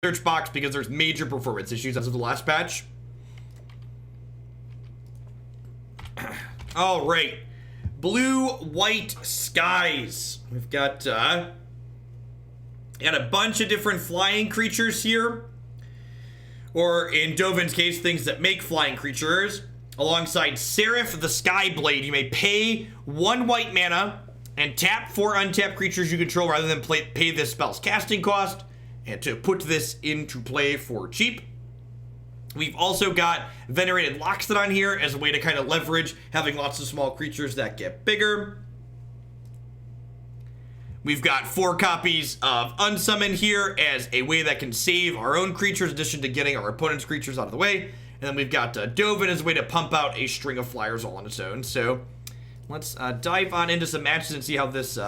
search box because there's major performance issues as of the last patch. All right, blue-white skies. We've got a bunch of different flying creatures here, or in Dovin's case, things that make flying creatures. Alongside Seraph the Skyblade, you may pay 1 white mana and tap 4 untapped creatures you control rather than pay this spell's casting cost, and to put this into play for cheap. We've also got Venerated Loxodon here as a way to kind of leverage having lots of small creatures that get bigger. We've got 4 copies of Unsummon here as a way that can save our own creatures in addition to getting our opponent's creatures out of the way. And then we've got Dovin as a way to pump out a string of flyers all on its own. So let's dive on into some matches and see how this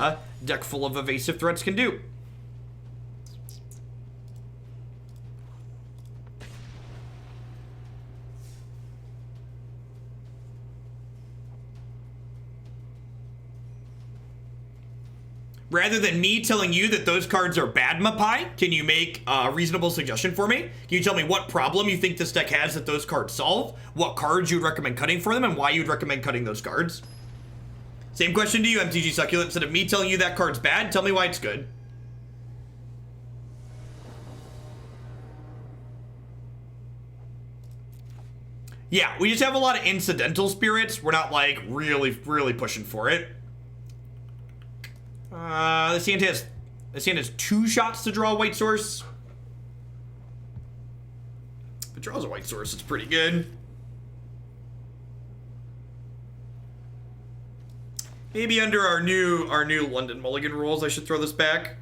deck full of evasive threats can do. Rather than me telling you that those cards are bad, Mapai, can you make a reasonable suggestion for me? Can you tell me what problem you think this deck has that those cards solve? What cards you would recommend cutting for them, and why you'd recommend cutting those cards? Same question to you, MTG Succulent. Instead of me telling you that card's bad, tell me why it's good. Yeah, we just have a lot of incidental spirits. We're not, like, really pushing for it. This hand has 2 shots to draw a white source. If it draws a white source, it's pretty good. Maybe under our new London Mulligan rules, I should throw this back.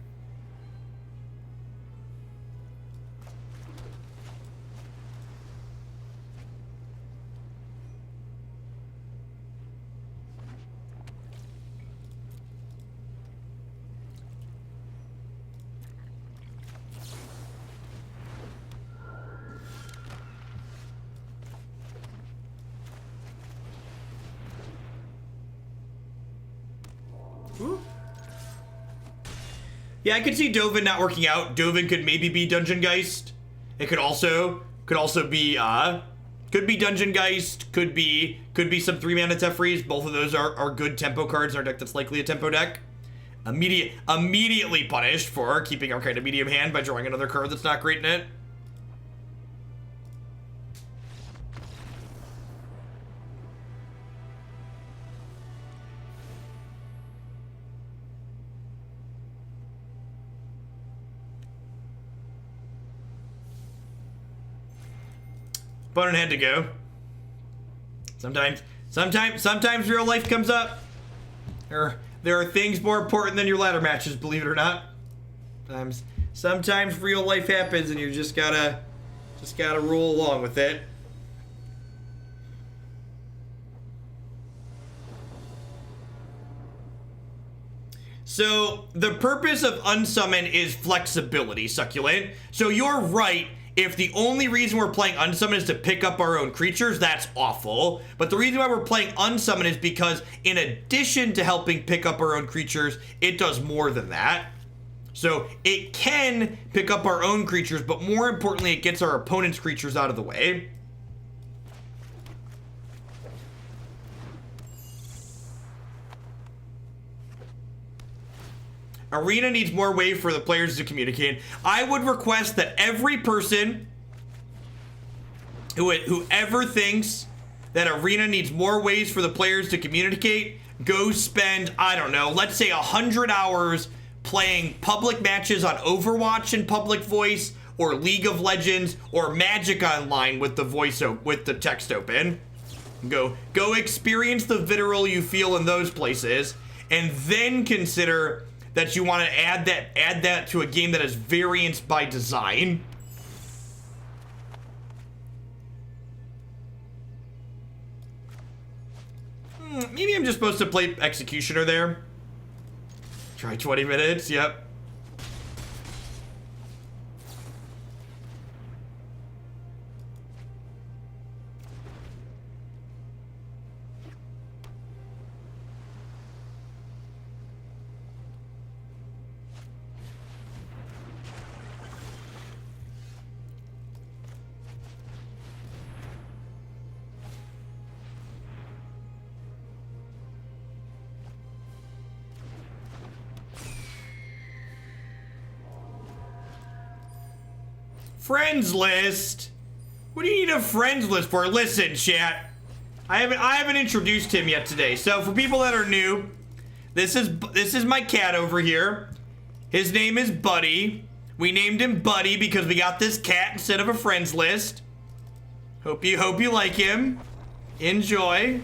Yeah, I could see Dovin not working out. Dovin could maybe be Dungeon Geist. It could also be Dungeon Geist. Could be some 3-mana Tefreeze. Both of those are good tempo cards in our deck that's likely a tempo deck. Immediately punished for keeping our kind of medium hand by drawing another card that's not great in it. Opponent had to go. Sometimes real life comes up. There are things more important than your ladder matches, believe it or not. Sometimes real life happens and you just gotta roll along with it. So the purpose of Unsummon is flexibility, Succulent. So you're right. If the only reason we're playing Unsummon is to pick up our own creatures, that's awful. But the reason why we're playing Unsummon is because in addition to helping pick up our own creatures, it does more than that. So it can pick up our own creatures, but more importantly, it gets our opponent's creatures out of the way. Arena needs more way for the players to communicate. I would request that every person whoever thinks that Arena needs more ways for the players to communicate, go spend, I don't know, let's say 100 hours playing public matches on Overwatch in public voice, or League of Legends, or Magic Online with the text open. Go experience the vitriol you feel in those places, and then consider that you want to add that to a game that has variance by design. Maybe I'm just supposed to play Executioner there. Try 20 minutes, yep. Friends list? What do you need a friends list for? Listen, chat. I haven't introduced him yet today. So for people that are new, this is my cat over here. His name is Buddy. We named him Buddy because we got this cat instead of a friends list. Hope you like him. Enjoy.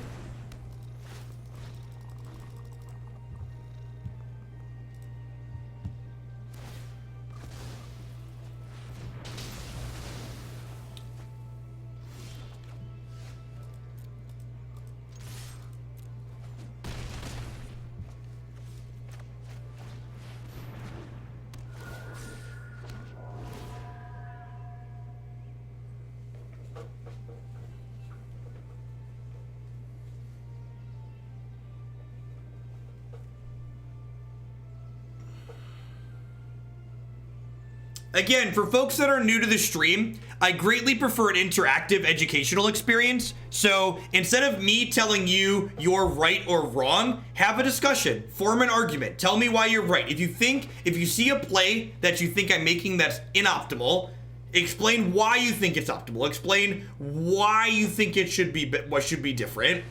Again, for folks that are new to the stream, I greatly prefer an interactive educational experience. So instead of me telling you you're right or wrong, have a discussion, form an argument, tell me why you're right. If you see a play that you think I'm making that's inoptimal, explain why you think it's optimal. Explain why you think it should be, what should be different.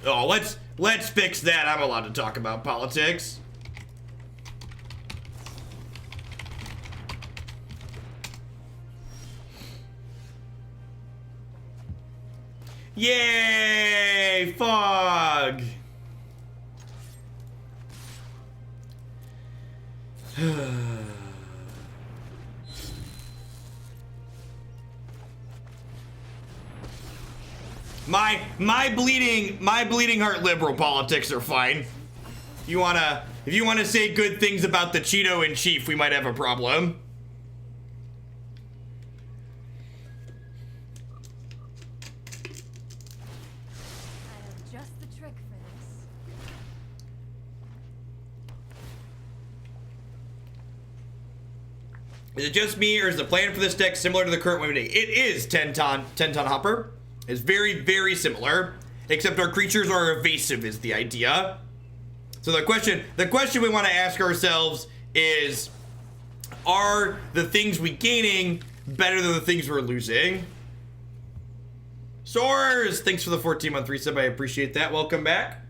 Oh, let's fix that. I'm allowed to talk about politics. Yay! Fog! My bleeding heart liberal politics are fine. If you wanna say good things about the Cheeto in chief, we might have a problem. I have just the trick for this. Is it just me, or is the plan for this deck similar to the current Women deck? It is 10-ton hopper. It's very, very similar, except our creatures are evasive is the idea. So the question we want to ask ourselves is, are the things we gaining better than the things we're losing? Soars, thanks for the 14-month resub. I appreciate that. Welcome back.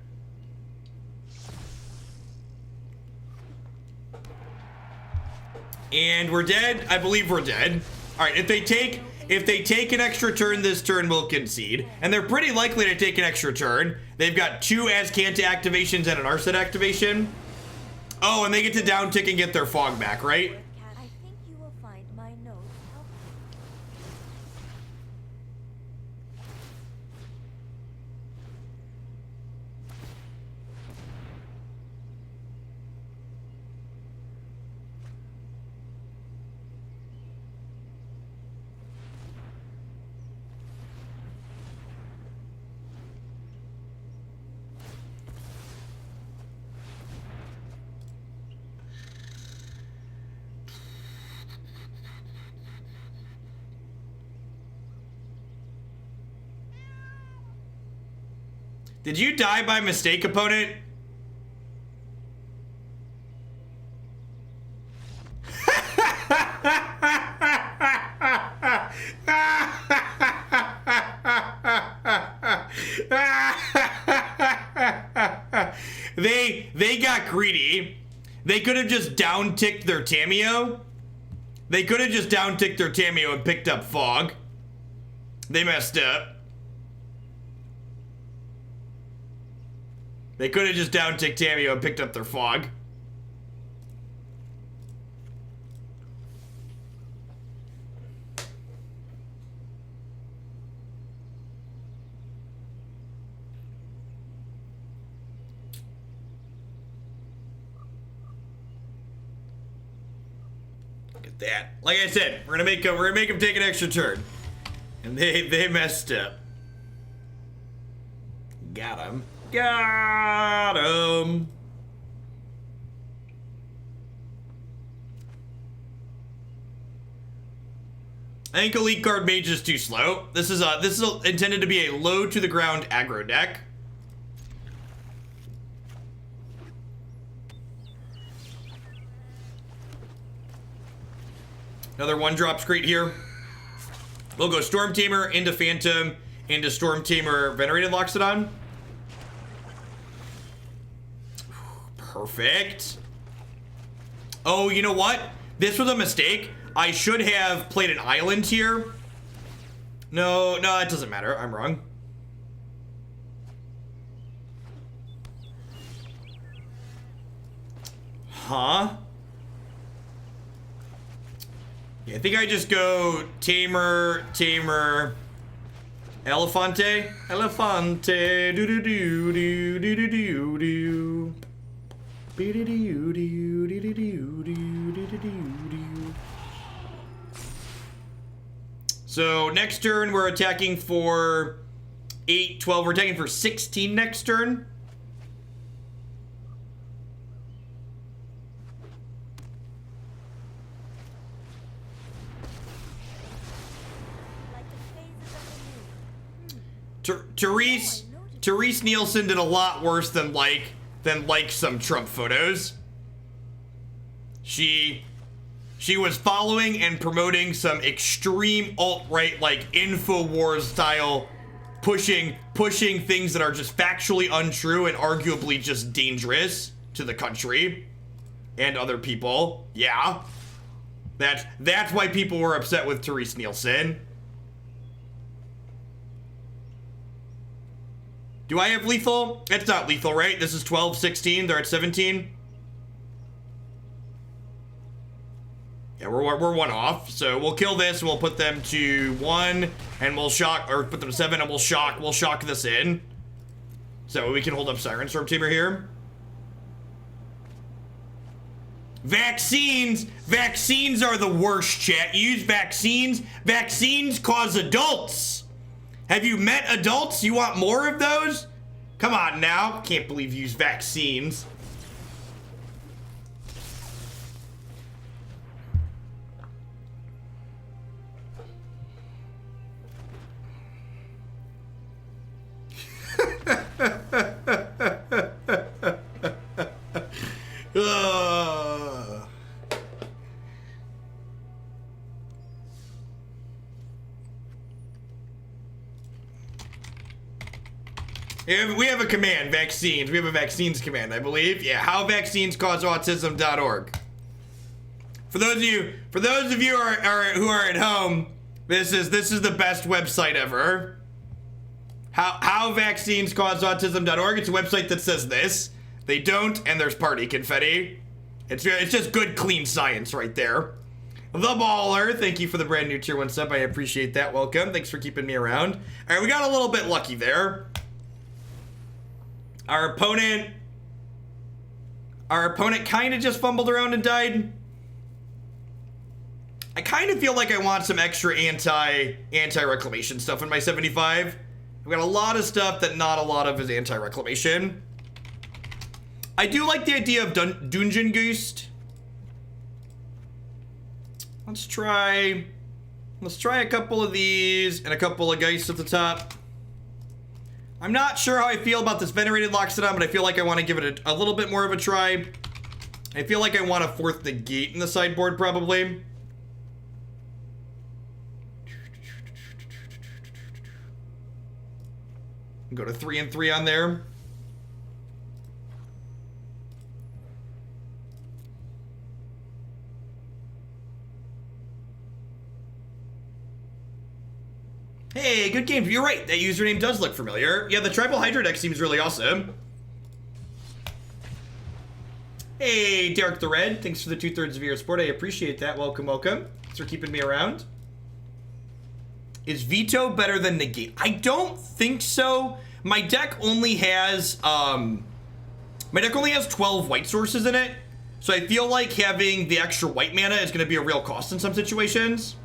And we're dead. I believe we're dead. All right, if they take an extra turn this turn, we'll concede. And they're pretty likely to take an extra turn. They've got 2 Azcanta activations and an Arset activation. Oh, and they get to down tick and get their fog back, right? I think you will find my notes helpful. Did you die by mistake, opponent? They got greedy. They could have just down ticked their Tamiyo. They could have just down ticked their Tamiyo and picked up fog. They messed up. They could have just down-ticked Tamiyo and picked up their fog. Look at that. Like I said, we're gonna make them take an extra turn. And they messed up. Got him. Got him. I think Elite Guard Mage is too slow. This is intended to be a low to the ground aggro deck. Another 1-drop great here. We'll go Stormtamer into Phantom, into Stormtamer, Venerated Loxodon. Perfect. Oh, you know what? This was a mistake. I should have played an island here. No, it doesn't matter. I'm wrong. Huh? Yeah, I think I just go Tamer, Elefante, do do do do do do do do. So next turn we're attacking for 8, 12. We're attacking for 16 next turn. Therese Nielsen did a lot worse than some Trump photos. She was following and promoting some extreme alt-right, like InfoWars style, pushing things that are just factually untrue and arguably just dangerous to the country and other people. Yeah, that's why people were upset with Therese Nielsen. Do I have lethal? It's not lethal, right? This is 12, 16. They're at 17. Yeah, we're 1 off. So we'll kill this. We'll put them to 1, and we'll shock, or put them to 7, and we'll shock this in. So we can hold up Siren Stormtamer here. Vaccines are the worst, chat. Use vaccines. Vaccines cause adults. Have you met adults? You want more of those? Come on now. Can't believe you use vaccines. We have a command, vaccines. We have a vaccines command, I believe. Yeah, howvaccinescauseautism.org. For those of you who are at home, this is the best website ever. Howvaccinescauseautism.org. It's a website that says this. They don't, and there's party confetti. It's just good, clean science right there. The Baller, thank you for the brand new tier 1 sub. I appreciate that. Welcome. Thanks for keeping me around. All right, we got a little bit lucky there. Our opponent kind of just fumbled around and died. I kind of feel like I want some extra anti-reclamation stuff in my 75. I've got a lot of stuff that not a lot of is anti-reclamation. I do like the idea of Dungeon Geists. Let's try a couple of these and a couple of Geists at the top. I'm not sure how I feel about this Venerated Loxodon, but I feel like I want to give it a little bit more of a try. I feel like I want a 4th Negate in the sideboard, probably. Go to 3 and 3 on there. Hey, good game. You're right. That username does look familiar. Yeah, the Tribal Hydra deck seems really awesome. Hey, Derek the Red. Thanks for the 2/3 of your support. I appreciate that. Welcome, welcome. Thanks for keeping me around. Is Veto better than Negate? I don't think so. My deck only has 12 white sources in it. So I feel like having the extra white mana is going to be a real cost in some situations.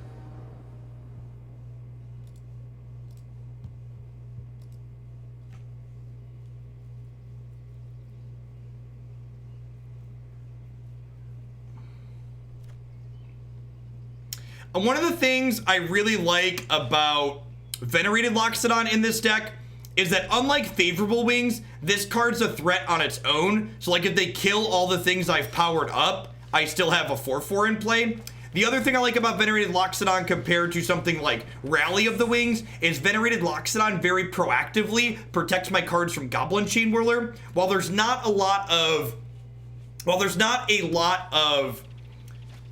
One of the things I really like about Venerated Loxodon in this deck is that unlike Favorable Wings, this card's a threat on its own. So like if they kill all the things I've powered up, I still have a 4/4 in play. The other thing I like about Venerated Loxodon compared to something like Rally of the Wings is Venerated Loxodon very proactively protects my cards from Goblin Chain Whirler. While there's not a lot of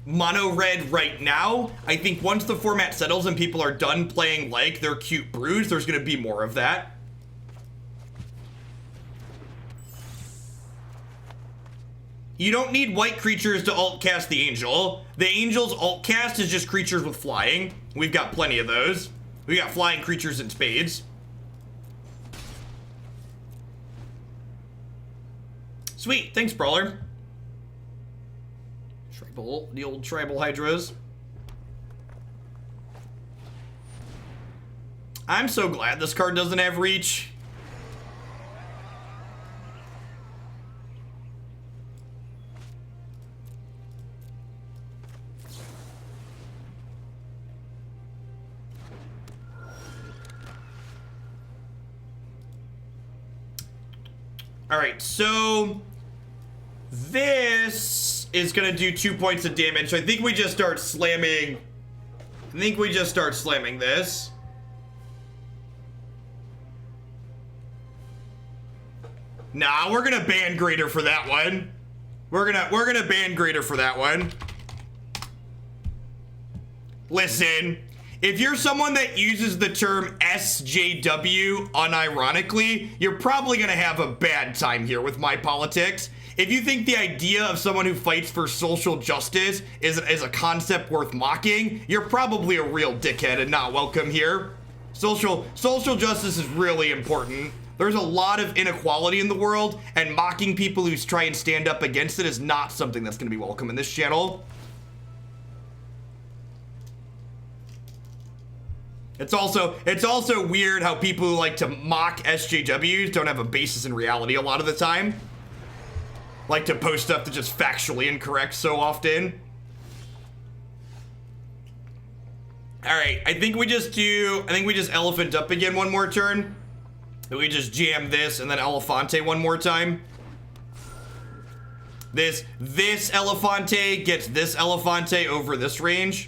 mono red right now, I think once the format settles and people are done playing like their cute brews, there's going to be more of that. You don't need white creatures to alt cast the Angel. The Angel's alt cast is just creatures with flying. We've got plenty of those. We got flying creatures in spades. Sweet, thanks, Brawler. The old tribal hydras. I'm so glad this card doesn't have reach. All right, so this is gonna do 2 points of damage. So I think we just start slamming. This. Nah, we're gonna ban Greater for that one. We're gonna ban Greater for that one. Listen, if you're someone that uses the term SJW unironically, you're probably gonna have a bad time here with my politics. If you think the idea of someone who fights for social justice is a concept worth mocking, you're probably a real dickhead and not welcome here. Social justice is really important. There's a lot of inequality in the world, and mocking people who try and stand up against it is not something that's going to be welcome in this channel. It's also weird how people who like to mock SJWs don't have a basis in reality a lot of the time. Like to post stuff that's just factually incorrect so often. All right, I think we just Elephant Up again one more turn. And we just jam this and then Elefante one more time. This Elefante gets this Elefante over this range.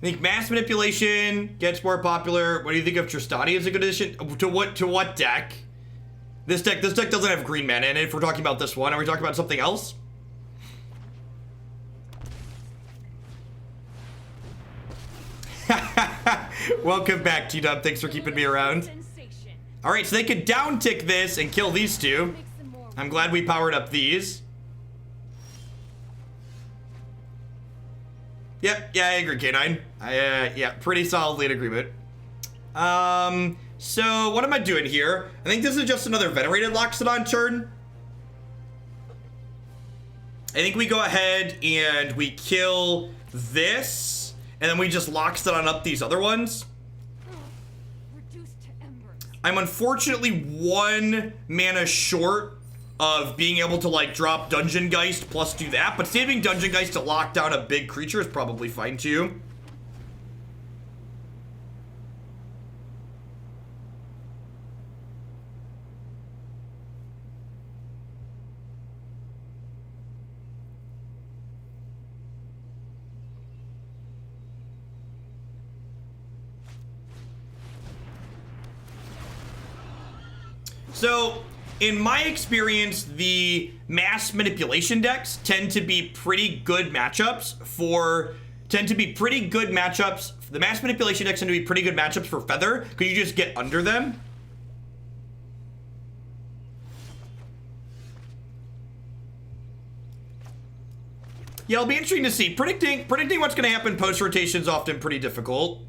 I think Mass Manipulation gets more popular. What do you think of Tristani as a good addition? To what deck? This deck doesn't have green mana in it. If we're talking about this one, are we talking about something else? Welcome back, T-Dub. Thanks for keeping me around. All right, so they could down tick this and kill these two. I'm glad we powered up these. Yep, yeah, I agree, K9. Yeah, pretty solidly in agreement. So what am I doing here? I think this is just another Venerated Loxodon turn. I think we go ahead and we kill this, and then we just Loxodon up these other ones. I'm unfortunately 1 mana short of being able to like drop Dungeon Geist plus do that, but saving Dungeon Geist to lock down a big creature is probably fine too. So, in my experience, the mass manipulation decks tend to be pretty good matchups for... The mass manipulation decks tend to be pretty good matchups for Feather, because you just get under them. Yeah, it'll be interesting to see. Predicting what's going to happen post-rotation is often pretty difficult.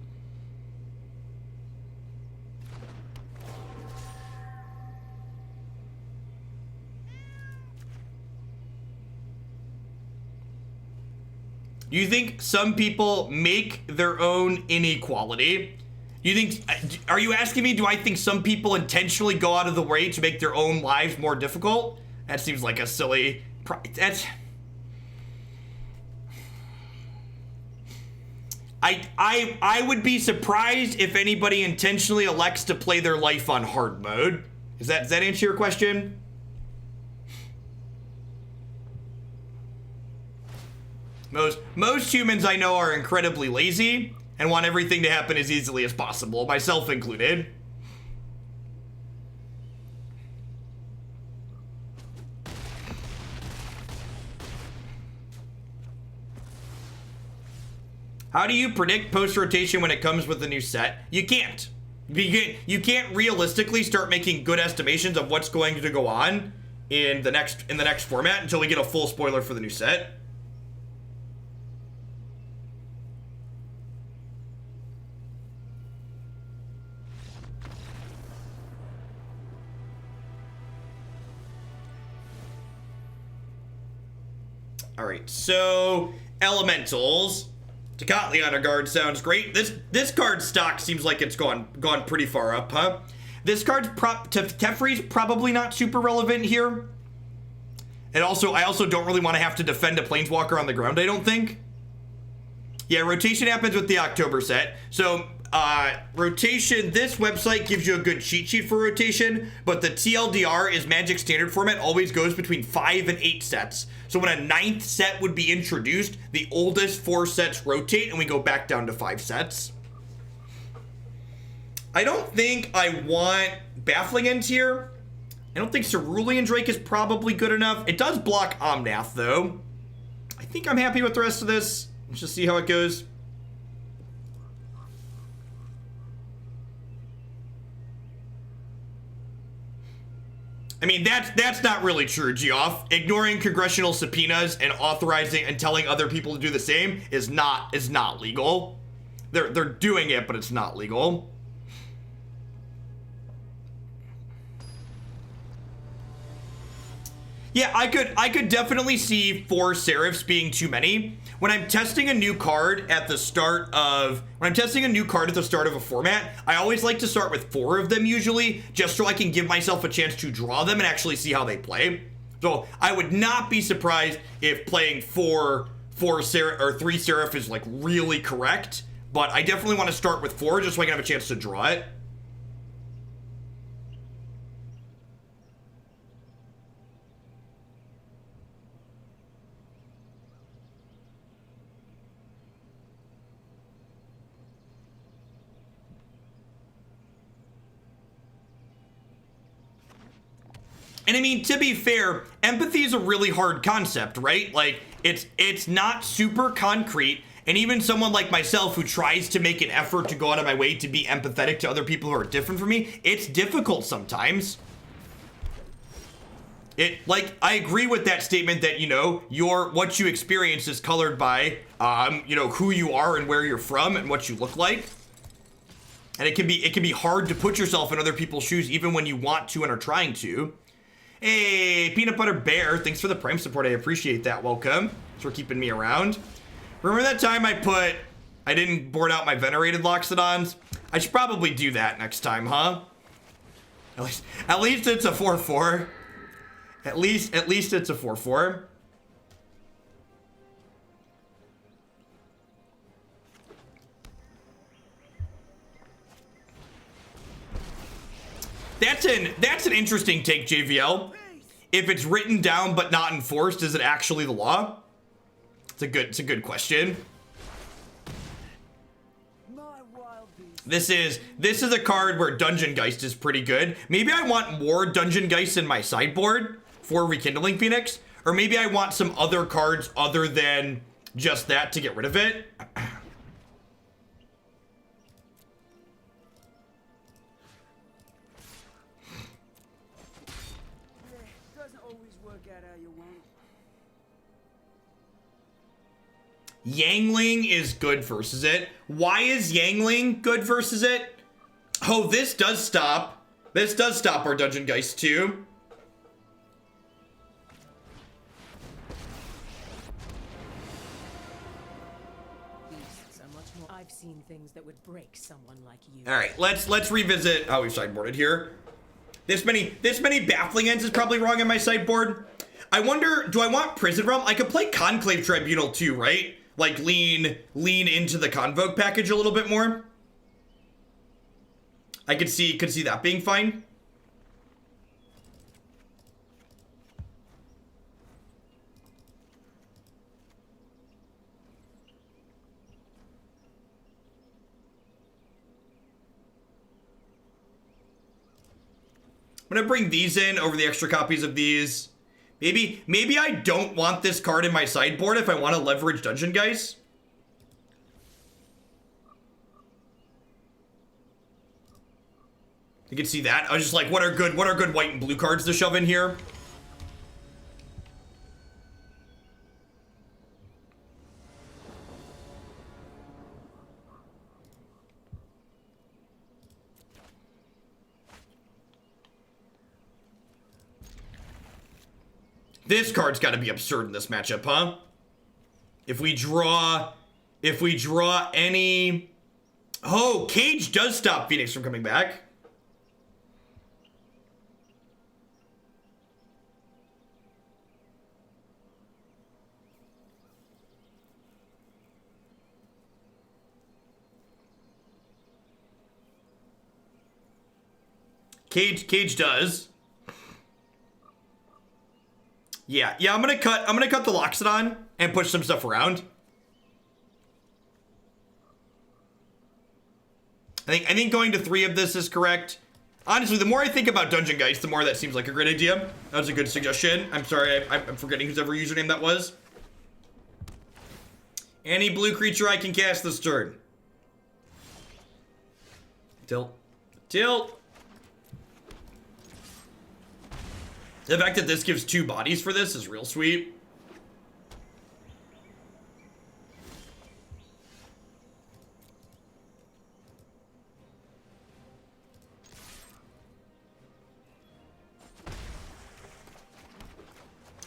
You think some people make their own inequality? You think, are you asking me, do I think some people intentionally go out of the way to make their own lives more difficult? That seems like a silly, I would be surprised if anybody intentionally elects to play their life on hard mode. Does that answer your question? Most humans I know are incredibly lazy and want everything to happen as easily as possible, myself included. How do you predict post-rotation when it comes with the new set? You can't. You can't realistically start making good estimations of what's going to go on in the next format until we get a full spoiler for the new set. All right, so elementals. Tecatli Honor Guard sounds great. This card stock seems like it's gone pretty far up, huh? This card's Teferi's probably not super relevant here. And also, I also don't really want to have to defend a Planeswalker on the ground, I don't think. Yeah, rotation happens with the October set. So, rotation, this website gives you a good cheat sheet for rotation, but the TLDR is Magic Standard format always goes between 5 and 8 sets. So when a 9th set would be introduced, the oldest 4 sets rotate and we go back down to 5 sets. I don't think I want Baffling Ends here. I don't think Cerulean Drake is probably good enough. It does block Omnath though. I think I'm happy with the rest of this. Let's just see how it goes. I mean, that's not really true, Geoff. Ignoring congressional subpoenas and authorizing and telling other people to do the same is not legal. They're doing it, but it's not legal. Yeah, I could definitely see 4 Seraphs being too many. When I'm testing a new card at the start of a format, I always like to start with 4 of them usually, just so I can give myself a chance to draw them and actually see how they play. So I would not be surprised if playing 3 Seraph is like really correct, but I definitely want to start with 4 just so I can have a chance to draw it. And I mean, to be fair, empathy is a really hard concept, right? Like, it's not super concrete, and even someone like myself who tries to make an effort to go out of my way to be empathetic to other people who are different from me, it's difficult sometimes. I agree with that statement that, you know, what you experience is colored by, you know, who you are and where you're from and what you look like. And it can be hard to put yourself in other people's shoes even when you want to and are trying to. Hey, Peanut Butter Bear, thanks for the Prime support. I appreciate that. Welcome. Thanks for keeping me around. Remember that time I didn't board out my Venerated Loxodons? I should probably do that next time, huh? At least it's a 4/4. At least it's a 4/4. That's an interesting take, JVL. If it's written down but not enforced, is it actually the law? It's a good question. This is a card where Dungeon Geist is pretty good. Maybe I want more Dungeon Geists in my sideboard for Rekindling Phoenix, or maybe I want some other cards other than just that to get rid of it. Yangling is good versus it. Why is Yangling good versus it? Oh, this does stop our Dungeon Geist too. I've seen things that would break someone like you. All right, let's revisit how we've sideboarded here. This many Baffling Ends is probably wrong in my sideboard. I wonder, do I want Prison Realm? I could play Conclave Tribunal too, right? like lean into the Convoke package a little bit more. I could see that being fine. I'm gonna bring these in over the extra copies of these. Maybe I don't want this card in my sideboard if I want to leverage Dungeon Geists. You can see that. I was just like, what are good white and blue cards to shove in here? This card's got to be absurd in this matchup, huh? If we draw any... Oh, Cage does stop Phoenix from coming back. Cage does. Yeah, I'm gonna cut the Loxodon and push some stuff around. I think going to 3 of this is correct. Honestly, the more I think about Dungeon Geists, the more that seems like a great idea. That was a good suggestion. I'm sorry, I'm forgetting whose ever username that was. Any blue creature I can cast this turn. Tilt. The fact that this gives 2 bodies for this is real sweet.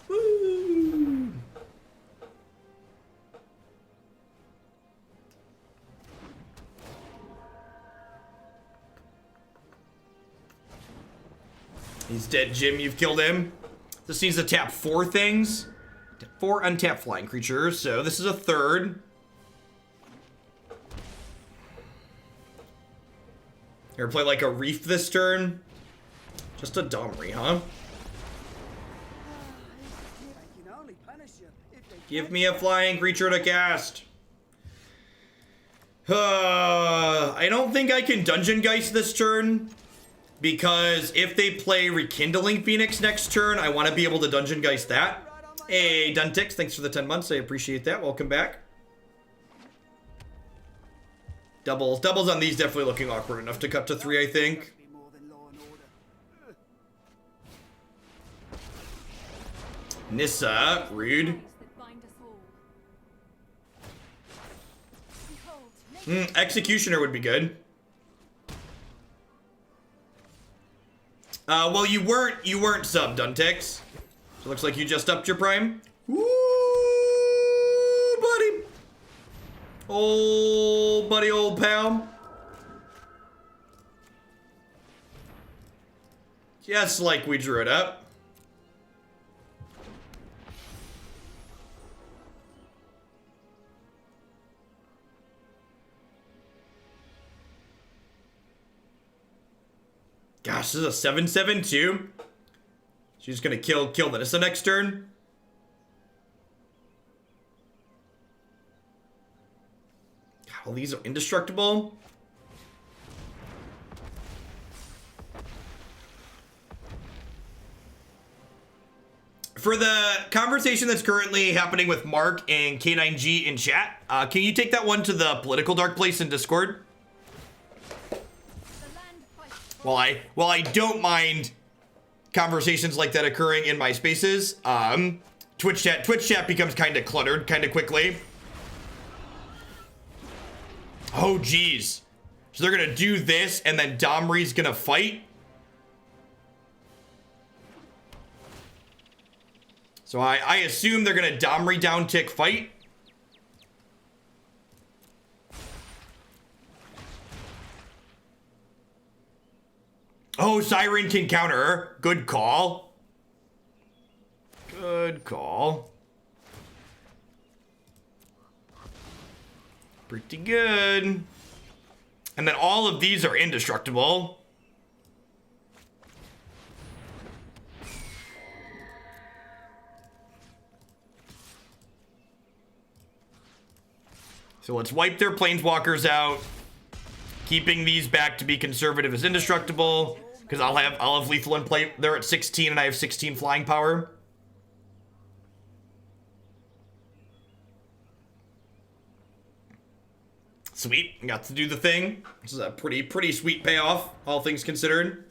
Woo. He's dead, Jim. You've killed him. This needs to tap 4 things. 4 untapped flying creatures. So this is a 3rd. Here, play like a Reef this turn. Just a Domri, huh? Give me a flying creature to cast. I don't think I can Dungeon Geist this turn. Because if they play Rekindling Phoenix next turn, I want to be able to Dungeon Geist that. Hey, Duntix, thanks for the 10 months. I appreciate that. Welcome back. Doubles on these definitely looking awkward enough to cut to 3, I think. Nissa, rude. Executioner would be good. Well, you weren't sub, Duntix. So it looks like you just upped your prime. Ooh, buddy. Old buddy, old pal. Just like we drew it up. Gosh, this is a 7/7 too. She's gonna kill Nissa next turn. God, all these are indestructible. For the conversation that's currently happening with Mark and K9G in chat, can you take that one to the political dark place in Discord? While I don't mind conversations like that occurring in my spaces, Twitch chat becomes kind of cluttered kind of quickly. Oh geez, so they're gonna do this and then Domri's gonna fight. So I assume they're gonna Domri down tick fight. Oh, Siren can counter her. Good call. Good call. Pretty good. And then all of these are indestructible. So let's wipe their planeswalkers out. Keeping these back to be conservative is indestructible. Because I'll have lethal in play. They're at 16 and I have 16 flying power. Sweet, got to do the thing. This is a pretty sweet payoff, all things considered.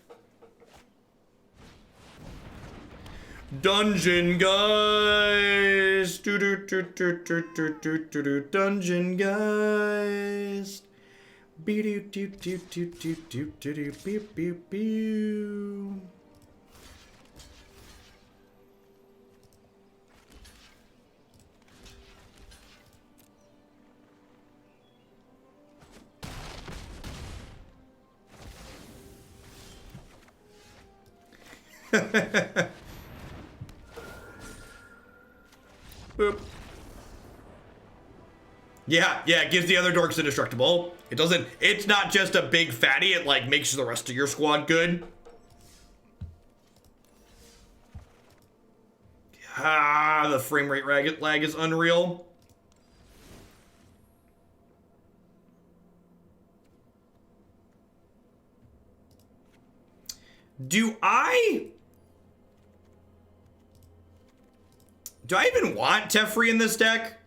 Dungeon Geists. Dungeon Geists. Boop. Yeah, it gives the other dorks indestructible. It's not just a big fatty, it like makes the rest of your squad good. Ah, the frame rate lag is unreal. Do I even want Teferi in this deck?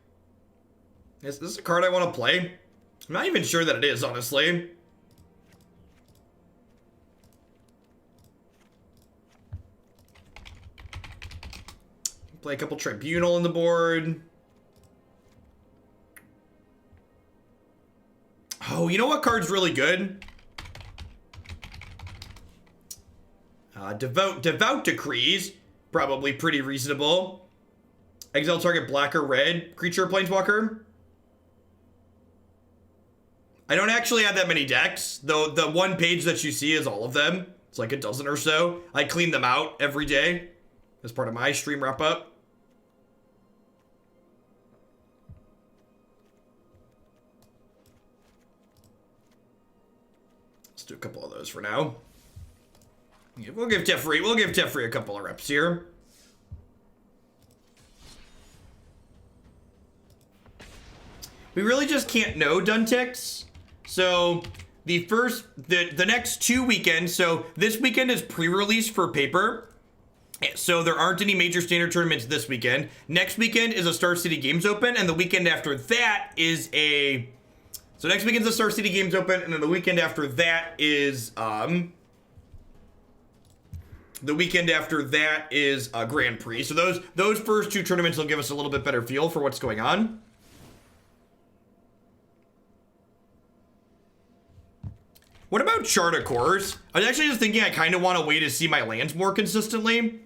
Is this a card I want to play? I'm not even sure that it is, honestly. Play a couple Tribunal in the board. Oh, you know what card's really good? Devout Decrees. Probably pretty reasonable. Exile target black or red creature or planeswalker. I don't actually have that many decks, though the one page that you see is all of them. It's like a dozen or so. I clean them out every day as part of my stream wrap-up. Let's do a couple of those for now. Yeah, we'll give Teferi a couple of reps here. We really just can't know Dunticks. So the next 2 weekends, so this weekend is pre-release for paper. So there aren't any major standard tournaments this weekend. Next weekend is a Star City Games Open, and the weekend after that is a... So next weekend's a Star City Games Open, and then the weekend after that is a Grand Prix. So those first 2 tournaments will give us a little bit better feel for what's going on. What about Chart of Course? I was actually just thinking I kind of want to wait to see my lands more consistently.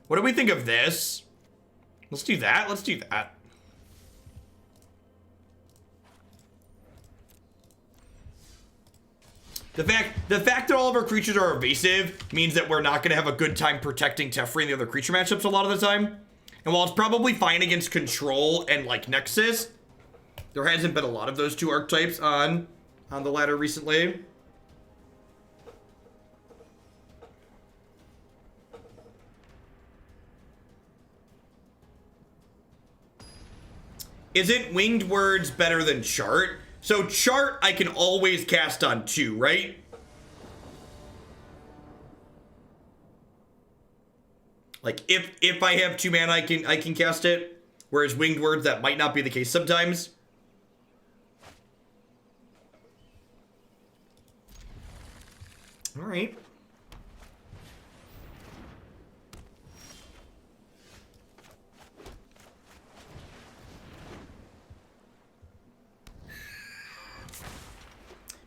What do we think of this? Let's do that. Let's do that. The fact that all of our creatures are evasive means that we're not going to have a good time protecting Teferi and the other creature matchups a lot of the time. And while it's probably fine against Control and like Nexus, there hasn't been a lot of those 2 archetypes on the ladder recently. Isn't Winged Words better than Chart? So Chart I can always cast on 2, right? Like if I have 2 mana I can cast it. Whereas Winged Words, that might not be the case sometimes. All right.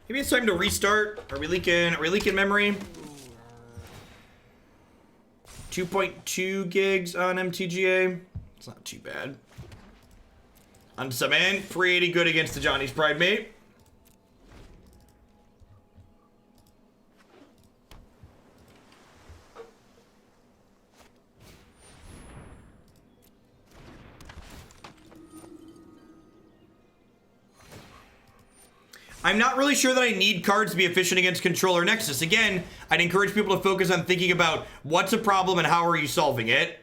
Maybe it's time to restart. Are we leaking memory? 2.2 gigs on MTGA. It's not too bad. Unsummon, pretty good against the Johnny's Pride mate. I'm not really sure that I need cards to be efficient against Control or Nexus. Again, I'd encourage people to focus on thinking about what's a problem and how are you solving it.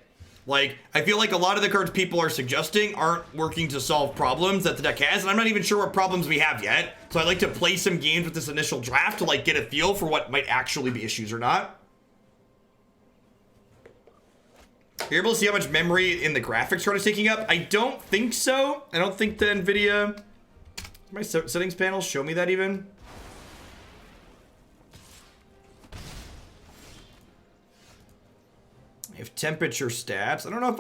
Like, I feel like a lot of the cards people are suggesting aren't working to solve problems that the deck has, and I'm not even sure what problems we have yet. So I'd like to play some games with this initial draft to, like, get a feel for what might actually be issues or not. You're able to see how much memory in the graphics card is taking up? I don't think so. I don't think the NVIDIA... My settings panel show me that even? I have temperature stats. I don't know if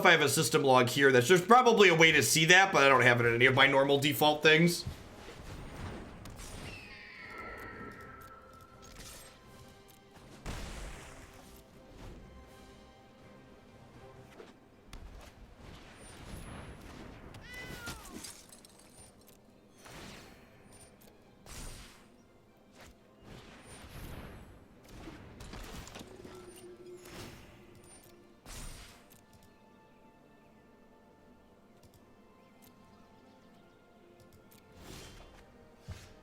I have a system log here. There's probably a way to see that, but I don't have it in any of my normal default things.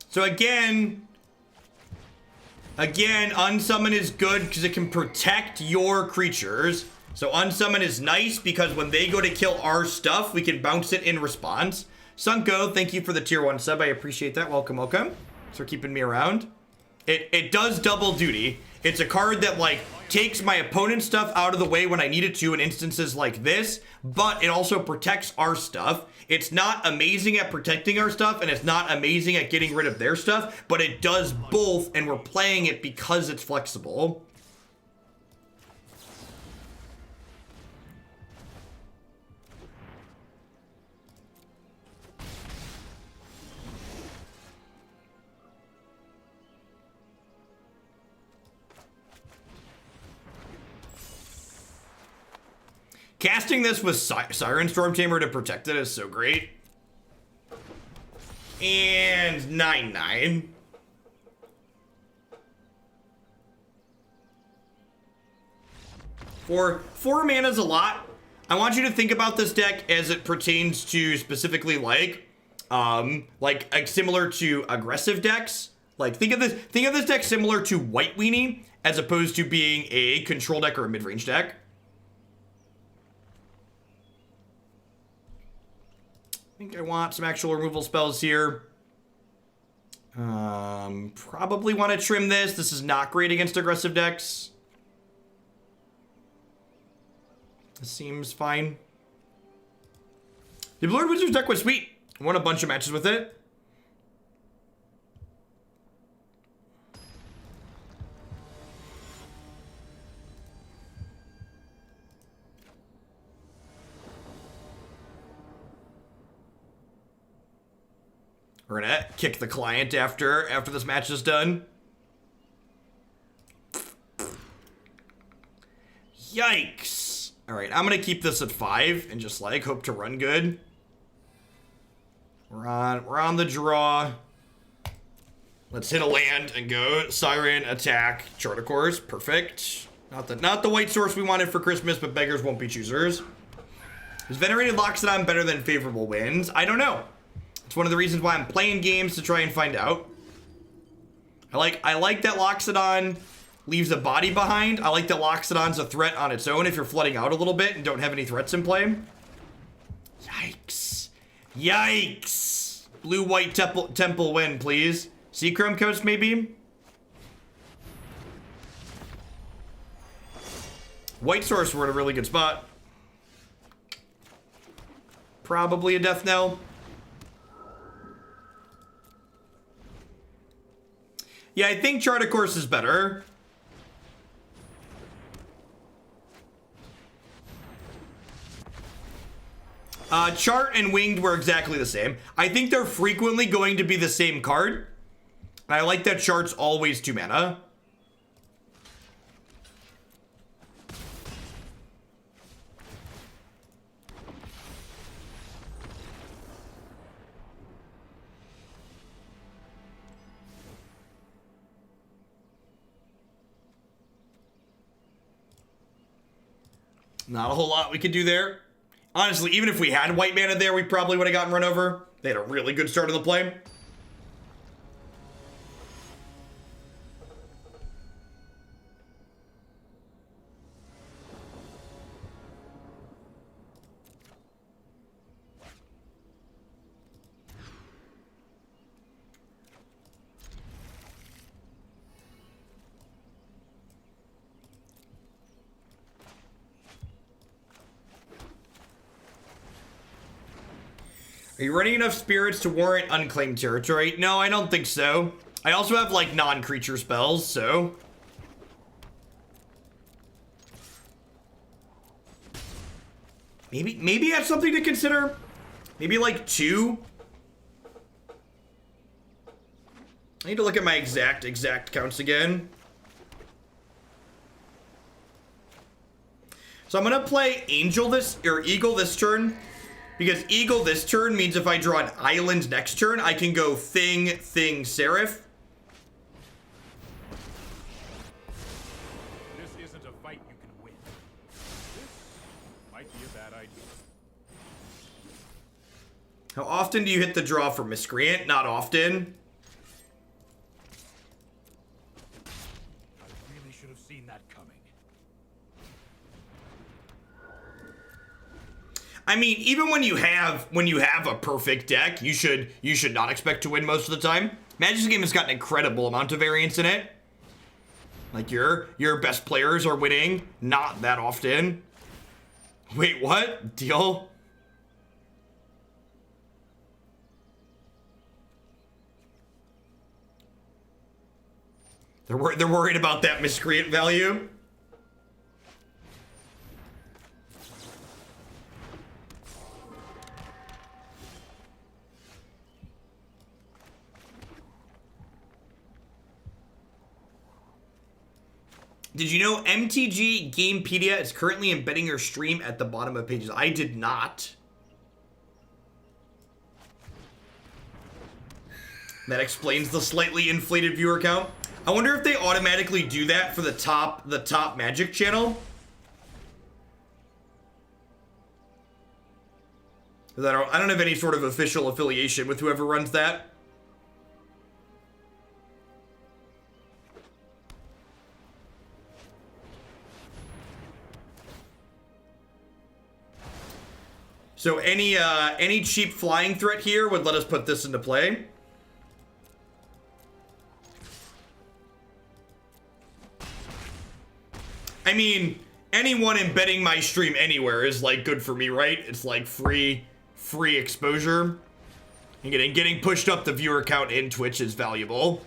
So again, Unsummon is good because it can protect your creatures. So Unsummon is nice because when they go to kill our stuff, we can bounce it in response. Sunko, thank you for the tier 1 sub. I appreciate that. Welcome, welcome. Thanks for keeping me around. It does double duty. It's a card that, like, takes my opponent's stuff out of the way when I need it to in instances like this, but it also protects our stuff. It's not amazing at protecting our stuff, and it's not amazing at getting rid of their stuff, but it does both, and we're playing it because it's flexible. Casting this with Siren Stormtamer to protect it is so great. And 9/9. Four mana is a lot. I want you to think about this deck as it pertains to specifically like similar to aggressive decks. Like think of this deck similar to White Weenie as opposed to being a control deck or a mid-range deck. I think I want some actual removal spells here. Probably want to trim this. This is not great against aggressive decks. This seems fine. The Blue Wizard's deck was sweet. I won a bunch of matches with it. We're gonna kick the client after this match is done. Yikes. All right, I'm gonna keep this at 5 and just like hope to run good. We're on the draw. Let's hit a land and go Siren attack Charter-Course. Perfect. Not the white source we wanted for Christmas, but beggars won't be choosers. Is Venerated Loxodon better than Favorable Winds? I don't know. It's one of the reasons why I'm playing games to try and find out. I like that Loxodon leaves a body behind. I like that Loxodon's a threat on its own if you're flooding out a little bit and don't have any threats in play. Yikes. Yikes. Blue-white temple win, please. Seachrome Coast, maybe? White source, we're in a really good spot. Probably a death knell. Yeah, I think Charter-Course is better. Chart and Winged were exactly the same. I think they're frequently going to be the same card. And I like that Chart's always 2 mana. Not a whole lot we can do there. Honestly, even if we had white mana there, we probably would have gotten run over. They had a really good start of the play. Are you running enough spirits to warrant unclaimed territory? No, I don't think so. I also have, like, non-creature spells, so... Maybe that's something to consider. Maybe, like, 2? I need to look at my exact counts again. So I'm gonna play Eagle this turn. Because Eagle this turn means if I draw an island next turn, I can go Thing, Seraph. This isn't a fight you can win. This might be a bad idea. How often do you hit the draw for Miscreant? Not often. I really should have seen that coming. I mean, even when you have a perfect deck, you should not expect to win most of the time. Magic's game has got an incredible amount of variance in it. Like your best players are winning not that often. Wait, what? Deal? They're worried about that Miscreant value. Did you know MTG Gamepedia is currently embedding your stream at the bottom of pages? I did not. That explains the slightly inflated viewer count. I wonder if they automatically do that for the top Magic channel. 'Cause I don't have any sort of official affiliation with whoever runs that. So any cheap flying threat here would let us put this into play. I mean, anyone embedding my stream anywhere is like good for me, right? It's like free exposure. And getting pushed up the viewer count in Twitch is valuable.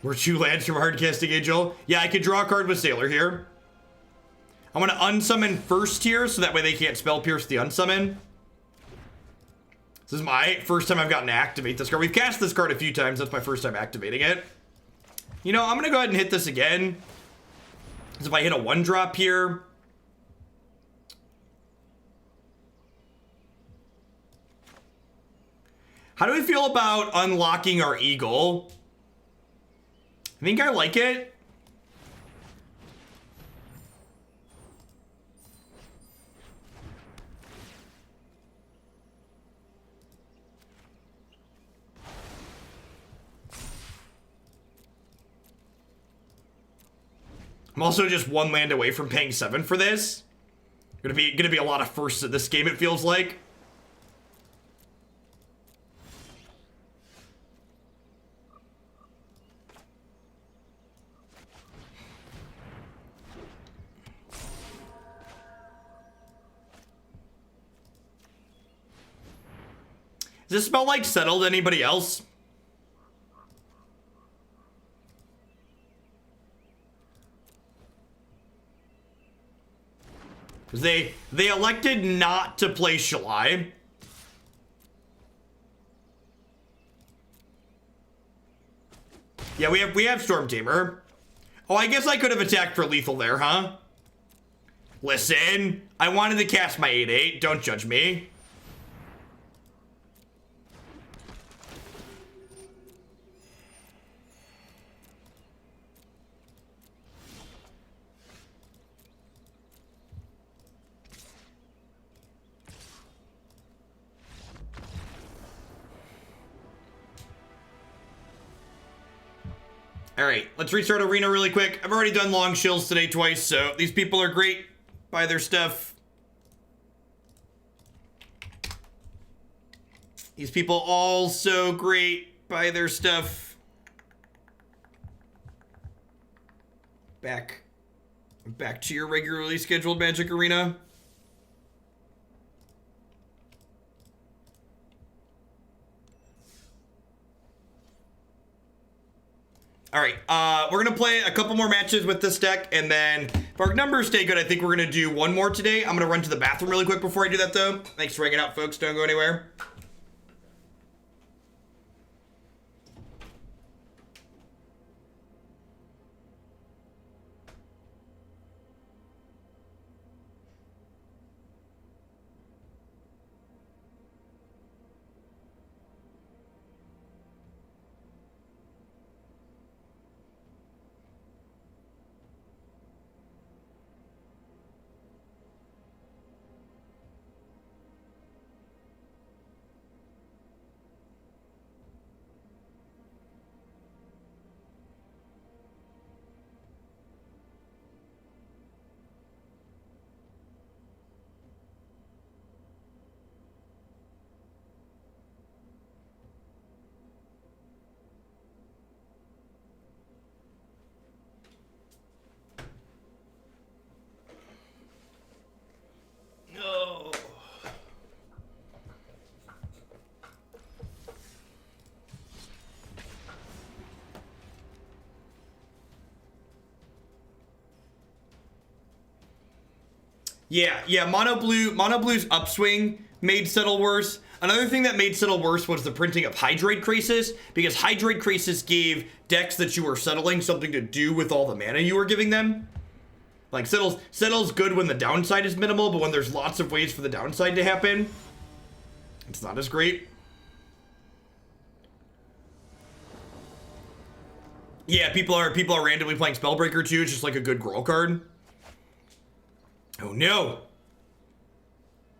We're 2 lands from Hardcasting Angel. Yeah, I could draw a card with Sailor here. I'm gonna unsummon first here, so that way they can't spell pierce the unsummon. This is my first time I've gotten to activate this card. We've cast this card a few times. That's my first time activating it. You know, I'm gonna go ahead and hit this again. Because if I hit a 1-drop here... How do we feel about unlocking our Eagle? I think I like it. I'm also just 1 land away from paying 7 for this. Gonna be a lot of firsts in this game, it feels like. Does this smell like settled to anybody else? Because they elected not to play Shalai. Yeah, we have Stormtamer. Oh, I guess I could have attacked for lethal there, huh? Listen, I wanted to cast my 8/8. Don't judge me. All right, let's restart arena really quick. I've already done long shills today twice, so these people are great. Buy their stuff. These people all so great. Buy their stuff. Back to your regularly scheduled Magic Arena. All right, we're gonna play a couple more matches with this deck, and then if our numbers stay good, I think we're gonna do one more today. I'm gonna run to the bathroom really quick before I do that, though. Thanks for hanging out, folks. Don't go anywhere. No. Yeah, Mono Blue's upswing made Settle worse. Another thing that made Settle worse was the printing of Hydrate Crisis, because Hydrate Crisis gave decks that you were settling something to do with all the mana you were giving them. Like, Settle's good when the downside is minimal, but when there's lots of ways for the downside to happen, it's not as great. Yeah, people are randomly playing Spellbreaker too. It's just like a good Growl card. Oh no!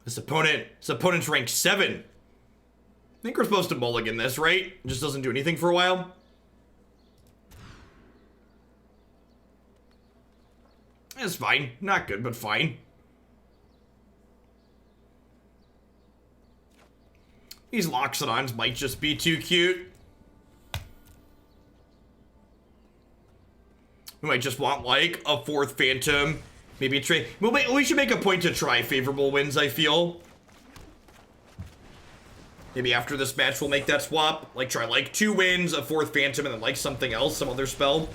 This opponent's ranked 7. I think we're supposed to mulligan this, right? It just doesn't do anything for a while. It's fine. Not good, but fine. These Loxodons might just be too cute. We might just want, like, a 4th Phantom. Maybe a trade. We should make a point to try favorable wins, I feel. Maybe after this match, we'll make that swap. Like, try, like, 2 wins, a 4th Phantom, and then, like, something else, some other spell.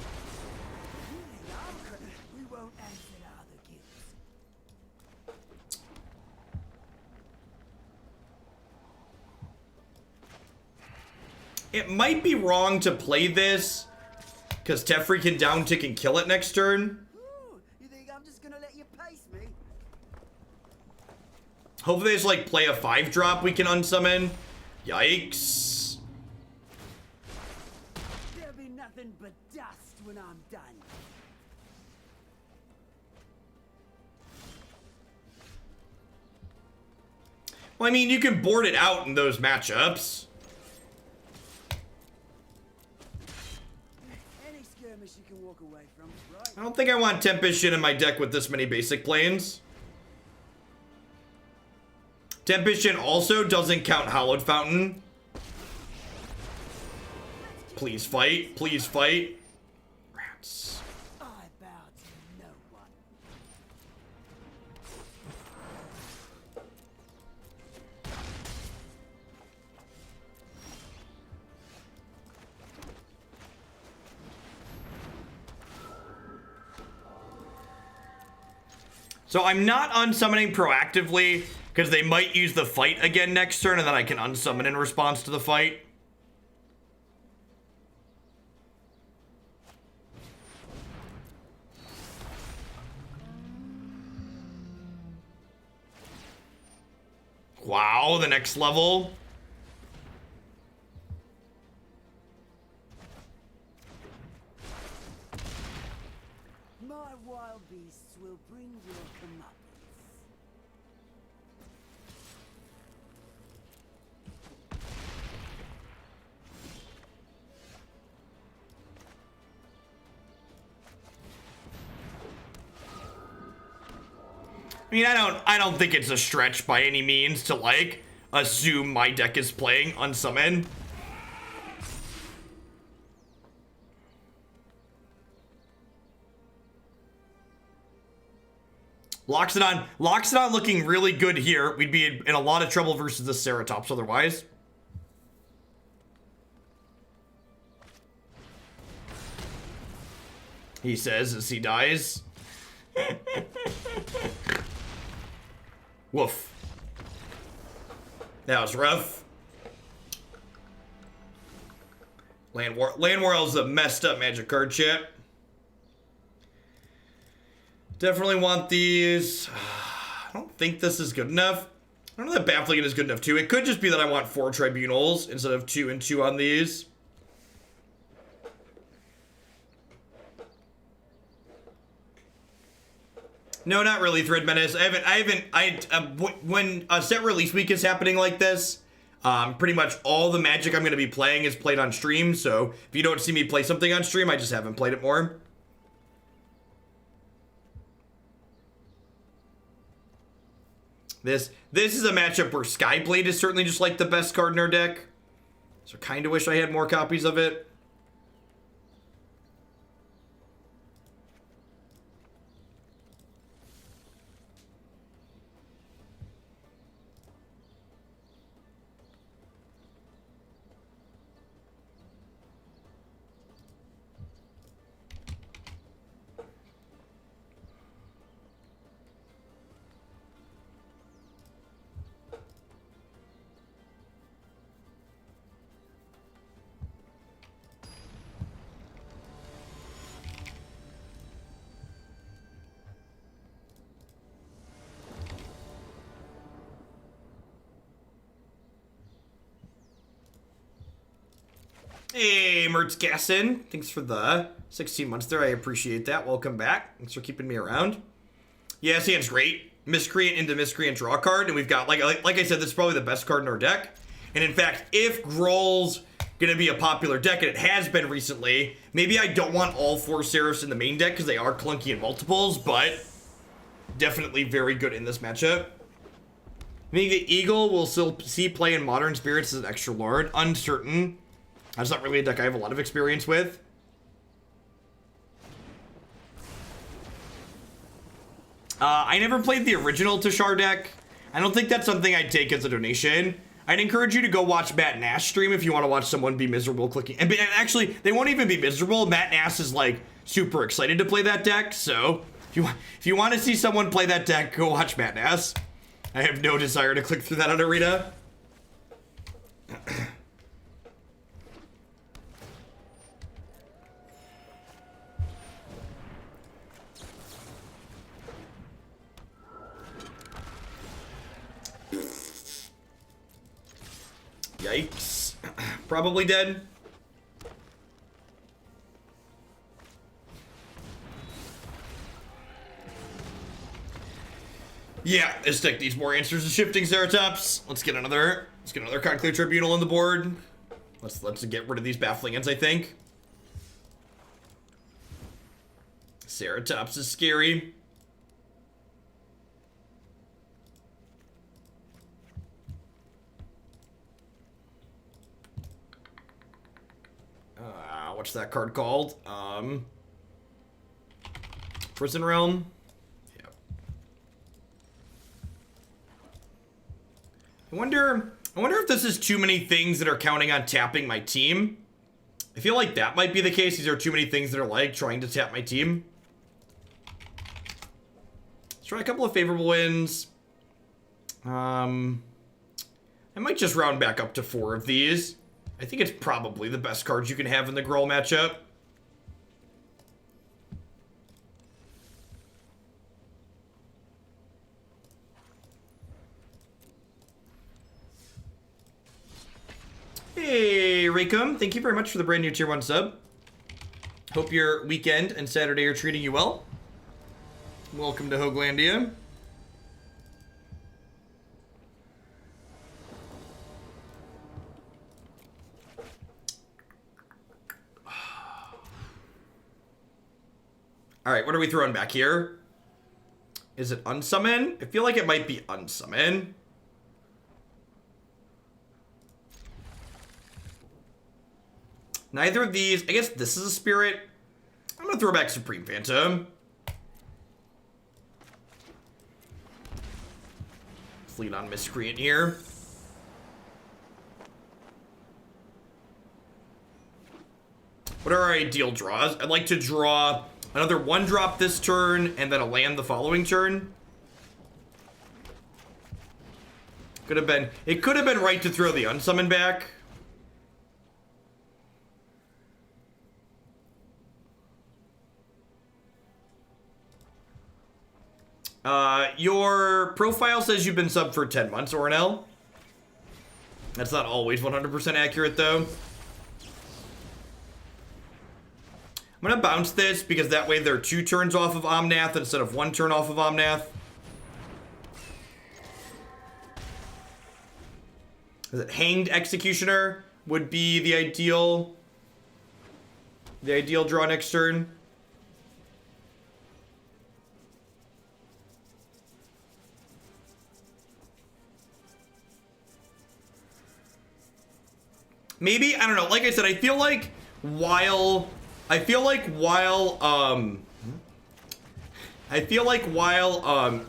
It might be wrong to play this, because Teferi can down tick and kill it next turn. You think I'm just gonna let you pace me? Hopefully there's like play a 5-drop we can unsummon. Yikes. There'll be nothing but dust when I'm done. Well, I mean, you can board it out in those matchups. Any skirmish you can walk away from, right? I don't think I want Tempest in my deck with this many basic planes. Tempest also doesn't count Hallowed Fountain. Please fight. Please fight. Rats. I bow to no one. So I'm not unsummoning proactively because they might use the fight again next turn and then I can unsummon in response to the fight. Wow, the next level. My wild beasts will bring your comeuppance. I mean, I don't think it's a stretch by any means to, like, assume my deck is playing Unsummon. Loxodon looking really good here. We'd be in a lot of trouble versus the Ceratops otherwise. He says as he dies. Woof. That was rough. Land War is a messed up Magic card, chat. Definitely want these. I don't think this is good enough. I don't know that Baffling is good enough too. It could just be that I want 4 Tribunals instead of 2 and 2 on these. No, not really, Thread Menace. When a set release week is happening like this, pretty much all the Magic I'm going to be playing is played on stream. So if you don't see me play something on stream, I just haven't played it more. This is a matchup where Skyblade is certainly just like the best card in our deck. So kind of wish I had more copies of it. Hey, Mertz Gasson. Thanks for the 16 months there. I appreciate that. Welcome back. Thanks for keeping me around. Yeah, this hand's great. Miscreant into Miscreant draw card. And we've got, like I said, this is probably the best card in our deck. And in fact, if Groll's going to be a popular deck, and it has been recently, maybe I don't want all 4 Seraphs in the main deck because they are clunky in multiples, but definitely very good in this matchup. I think the Eagle will still see play in Modern Spirits as an extra Lord. Uncertain. That's not really a deck I have a lot of experience with. I never played the original Tashar deck. I don't think that's something I'd take as a donation. I'd encourage you to go watch Matt Nash stream if you want to watch someone be miserable clicking. And actually, they won't even be miserable. Matt Nash is like super excited to play that deck. So if you want to see someone play that deck, go watch Matt Nash. I have no desire to click through that on Arena. Yikes. Probably dead. Yeah, this deck needs more answers to shifting Ceratops. Let's get another Conclave Tribunal on the board. Let's get rid of these Baffling Ends, I think. Ceratops is scary. What's that card called? Prison Realm. Yeah. I wonder if this is too many things that are counting on tapping my team. I feel like that might be the case. These are too many things that are like trying to tap my team. Let's try a couple of favorable wins. I might just round back up to 4 of these. I think it's probably the best cards you can have in the Groll matchup. Hey, Raycom. Thank you very much for the brand new Tier 1 sub. Hope your weekend and Saturday are treating you well. Welcome to Hoaglandia. All right, what are we throwing back here? Is it Unsummon? I feel like it might be Unsummon. Neither of these. I guess this is a spirit. I'm gonna throw back Supreme Phantom. Fleet on Miscreant here. What are our ideal draws? I'd like to draw another 1-drop this turn and then a land the following turn. Could have been. It could have been right to throw the Unsummon back. Your profile says you've been subbed for 10 months, Ornell. That's not always 100% accurate, though. I'm gonna bounce this because that way they're 2 turns off of Omnath instead of 1 turn off of Omnath. Is it Hanged Executioner would be the ideal draw next turn. Maybe, I don't know, like I said, I feel like while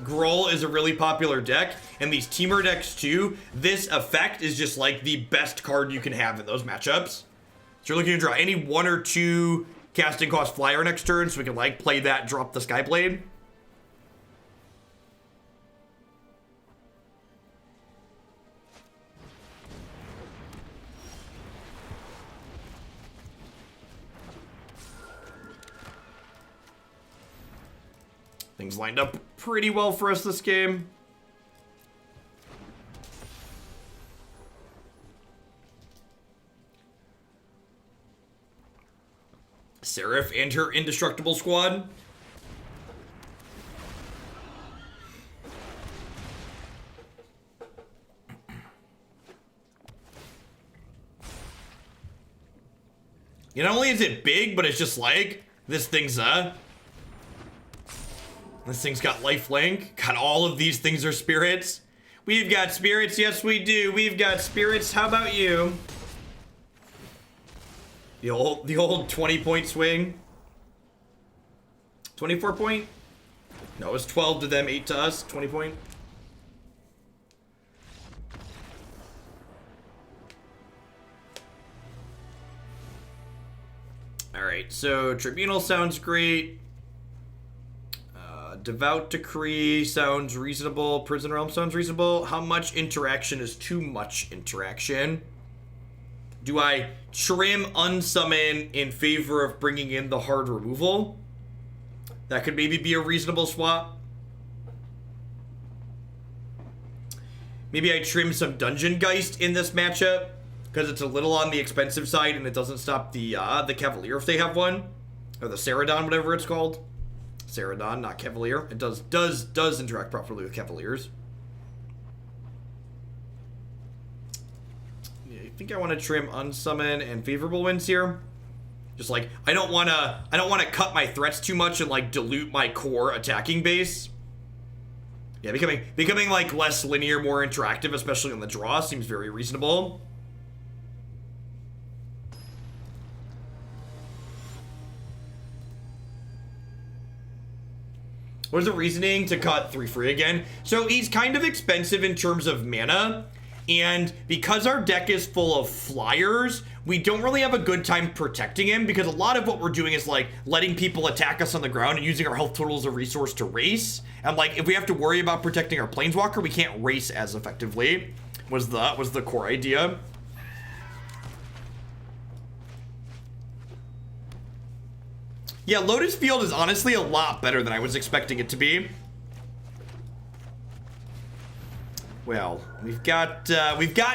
Gruul is a really popular deck, and these teamer decks too, this effect is just like the best card you can have in those matchups. So you're looking to draw any 1 or 2 casting cost flyer next turn, so we can like play that, drop the Skyblade. Things lined up pretty well for us this game. Seraph and her indestructible squad. Not only is it big, but it's just like, this thing's got lifelink. God, all of these things are spirits. We've got spirits, yes we do. We've got spirits, how about you? The old 20-point swing. 24 point? No, it was 12 to them, 8 to us, 20 point. Alright, so Tribunal sounds great. Devout Decree sounds reasonable. Prison Realm sounds reasonable. How much interaction is too much interaction? Do I trim Unsummon in favor of bringing in the hard removal? That could maybe be a reasonable swap. Maybe I trim some Dungeon Geist in this matchup because it's a little on the expensive side and it doesn't stop the Cavalier if they have one, or the Ceradon, whatever it's called. Ceradon, not Cavalier. It does interact properly with Cavaliers. Yeah, I think I want to trim Unsummon and favorable wins here. Just like I don't want to cut my threats too much and like dilute my core attacking base. Yeah, becoming like less linear, more interactive, especially on the draw, seems very reasonable. What is the reasoning to cut 3 free again? So he's kind of expensive in terms of mana, and because our deck is full of flyers, we don't really have a good time protecting him, because a lot of what we're doing is like letting people attack us on the ground and using our health total as a resource to race. And like if we have to worry about protecting our planeswalker, we can't race as effectively. Was the core idea. Yeah, Lotus Field is honestly a lot better than I was expecting it to be. Well, we've got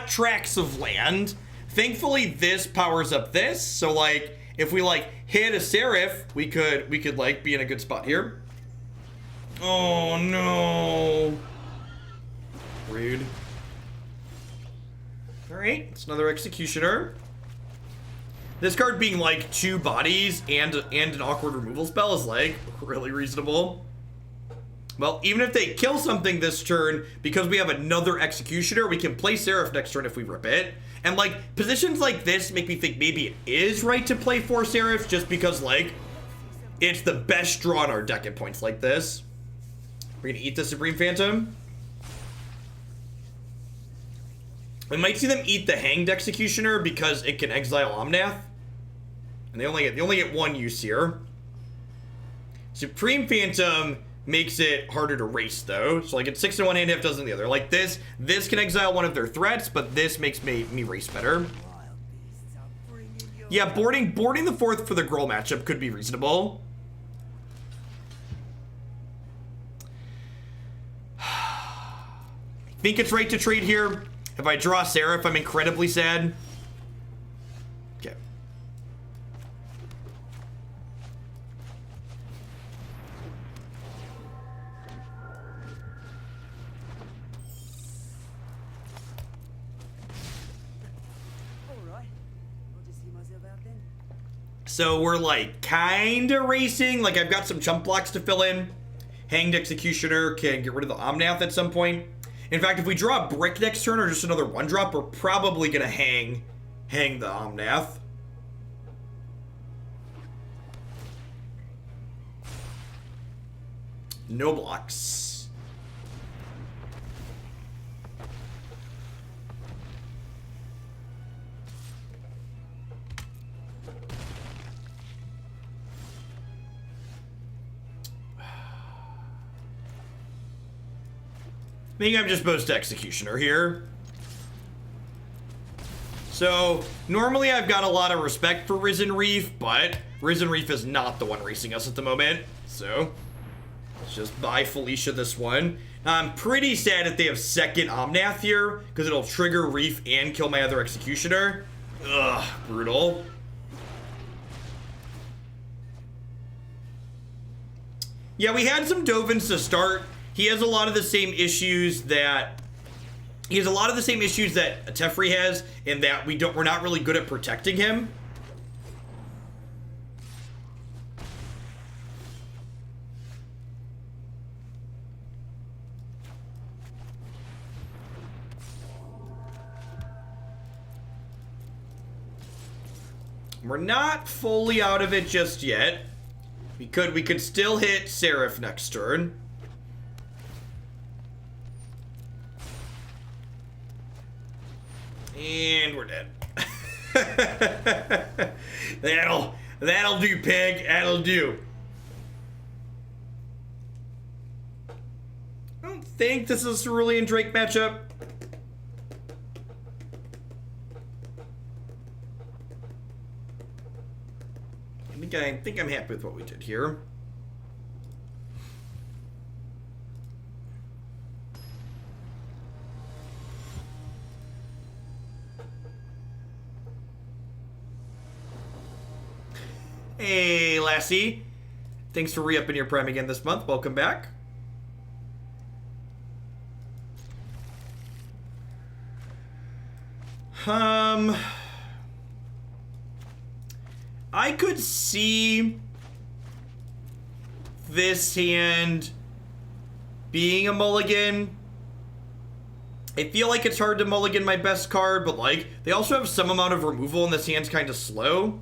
tracts of land. Thankfully, this powers up this. So like, if we like hit a Seraph, we could like be in a good spot here. Oh no! Rude. All right, it's another Executioner. This card being like 2 bodies and an awkward removal spell is like really reasonable. Well, even if they kill something this turn, because we have another Executioner, we can play Seraph next turn if we rip it. And, like, positions like this make me think maybe it is right to play 4 Seraphs, just because, like, it's the best draw in our deck at points like this. We're gonna eat the Supreme Phantom. We might see them eat the Hanged Executioner because it can exile Omnath. And they only get 1 use here. Supreme Phantom makes it harder to race, though. So, like, it's 6 in one hand, half dozen in the other. Like, this can exile one of their threats, but this makes me race better. Wild beasts are bringing your Yeah, boarding the 4th for the Gruul matchup could be reasonable. I think it's right to trade here. If I draw Seraph, I'm incredibly sad. Okay. Alright. I'll just see myself out then. So we're like kinda racing. Like I've got some chump blocks to fill in. Hanged Executioner can get rid of the Omnath at some point. In fact, if we draw a brick next turn or just another 1-drop, we're probably gonna hang the Omnath. No blocks. I think I'm just supposed to Executioner here. So, normally I've got a lot of respect for Risen Reef, but Risen Reef is not the one racing us at the moment. So, let's just buy Felicia this one. I'm pretty sad that they have second Omnath here, because it'll trigger Reef and kill my other Executioner. Ugh, brutal. Yeah, we had some Dovins to start. He has a lot of the same issues that Teferi has, in that we're not really good at protecting him. We're not fully out of it just yet. We could still hit Seraph next turn. And we're dead. That'll do, pig. That'll do. I don't think this is a Cerulean Drake matchup. I think I'm happy with what we did here. Hey, Lassie. Thanks for re-upping your Prime again this month. Welcome back. I could see this hand being a mulligan. I feel like it's hard to mulligan my best card, but like, they also have some amount of removal and this hand's kind of slow.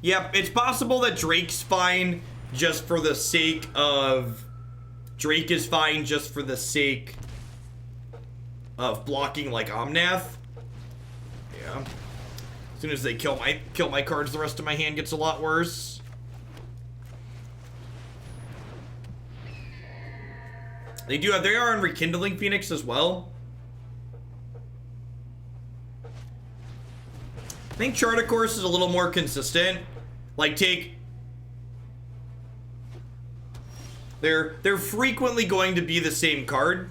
Yep, it's possible that Drake's fine just for the sake of... Drake is fine just for the sake of blocking like Omnath. Yeah. As soon as they kill my cards, the rest of my hand gets a lot worse. They are on Rekindling Phoenix as well. I think Chart of Course is a little more consistent. Like they're frequently going to be the same card.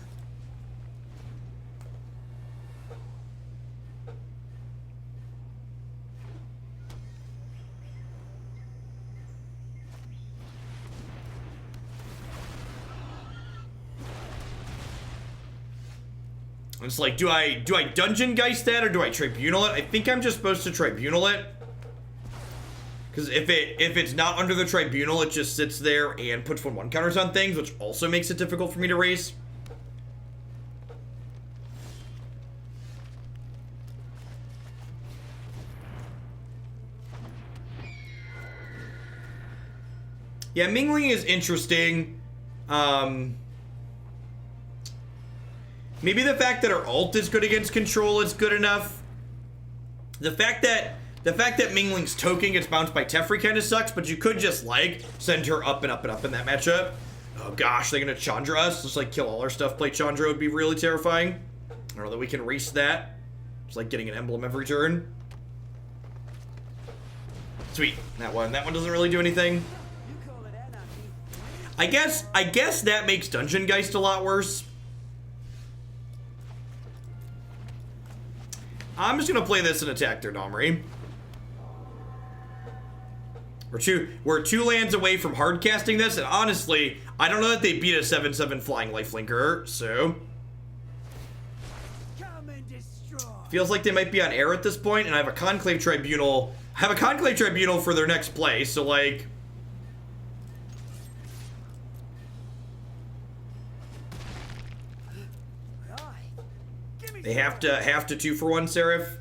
It's like, do I Dungeon Geist that or do I Tribunal it? I think I'm just supposed to Tribunal it. Because if it's not under the Tribunal, it just sits there and puts 1/1 counters on things, which also makes it difficult for me to race. Yeah, Mingling is interesting. Maybe the fact that her ult is good against control is good enough. The fact that Mingling's token gets bounced by Teferi kind of sucks, but you could just, like, send her up and up and up in that matchup. Oh gosh, they're gonna Chandra us? Just, like, kill all our stuff, play Chandra would be really terrifying. I don't know that we can race that. It's like getting an emblem every turn. Sweet, that one doesn't really do anything. I guess that makes Dungeon Geist a lot worse. I'm just gonna play this and attack their Domri. We're two lands away from hard casting this, and honestly, I don't know that they beat a 7/7 flying lifelinker, so Come and destroy. feels like they might be on air at this point, and I have a Conclave Tribunal. I have a Conclave Tribunal for their next play, so like Right. Give me they have to 2-for-1 Seraph.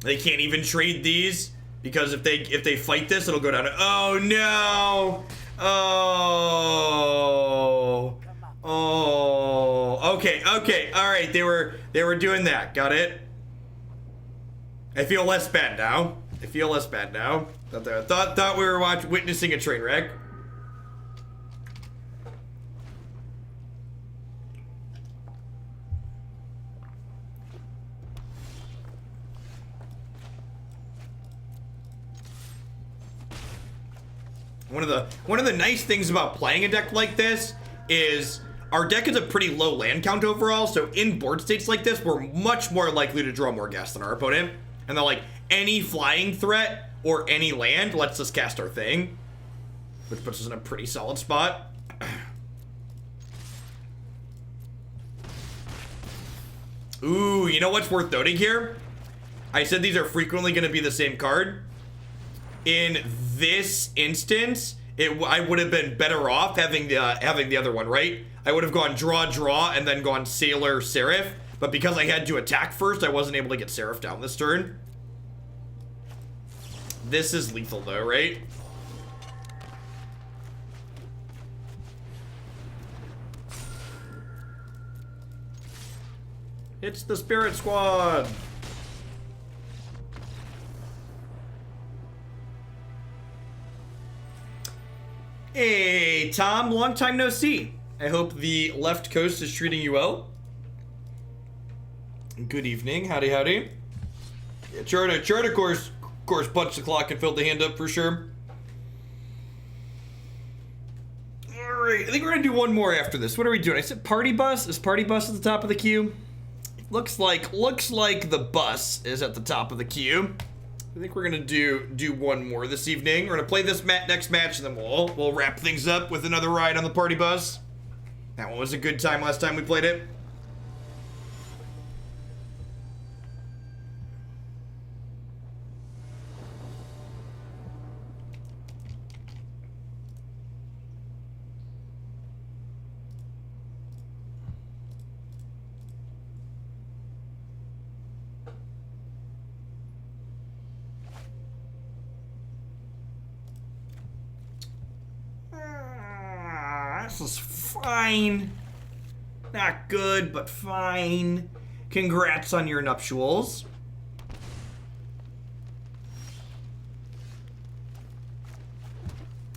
They can't even trade these because if they fight this, it'll go down to, oh no! Oh. Okay, alright, they were doing that. Got it? I feel less bad now. Thought we were witnessing a train wreck. One of the nice things about playing a deck like this is our deck is a pretty low land count overall, so in board states like this, we're much more likely to draw more gas than our opponent. And then, like, any flying threat or any land lets us cast our thing, which puts us in a pretty solid spot. Ooh, you know what's worth noting here? I said these are frequently going to be the same card. In this instance, I would have been better off having the other one, right? I would have gone draw, and then gone Sailor, Seraph. But because I had to attack first, I wasn't able to get Seraph down this turn. This is lethal though, right? It's the Spirit Squad! Hey, Tom, long time no see. I hope the left coast is treating you well. Good evening, howdy. Yeah, Chart of course punched the clock and filled the hand up for sure. Alright, I think we're gonna do one more after this. What are we doing? I said Party Bus? Is Party Bus at the top of the queue? Looks like the bus is at the top of the queue. I think we're gonna do one more this evening. We're gonna play this next match, and then we'll wrap things up with another ride on the Party Bus. That one was a good time last time we played it. This is fine. Not good, but fine. Congrats on your nuptials.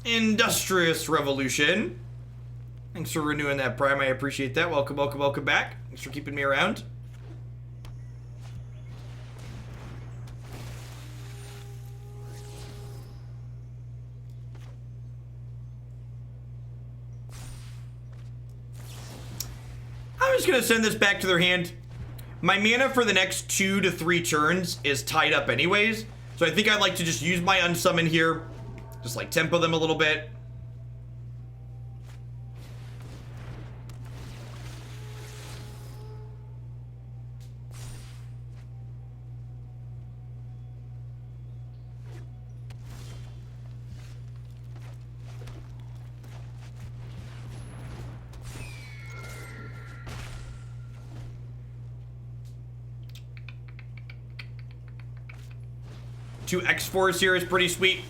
Industrious Revolution. Thanks for renewing that Prime. I appreciate that. Welcome back. Thanks for keeping me around. I'm just gonna send this back to their hand. My mana for the next 2 to 3 turns is tied up anyways, so I think I'd like to just use my Unsummon here. Just like tempo them a little bit. 2 X-Force here is pretty sweet.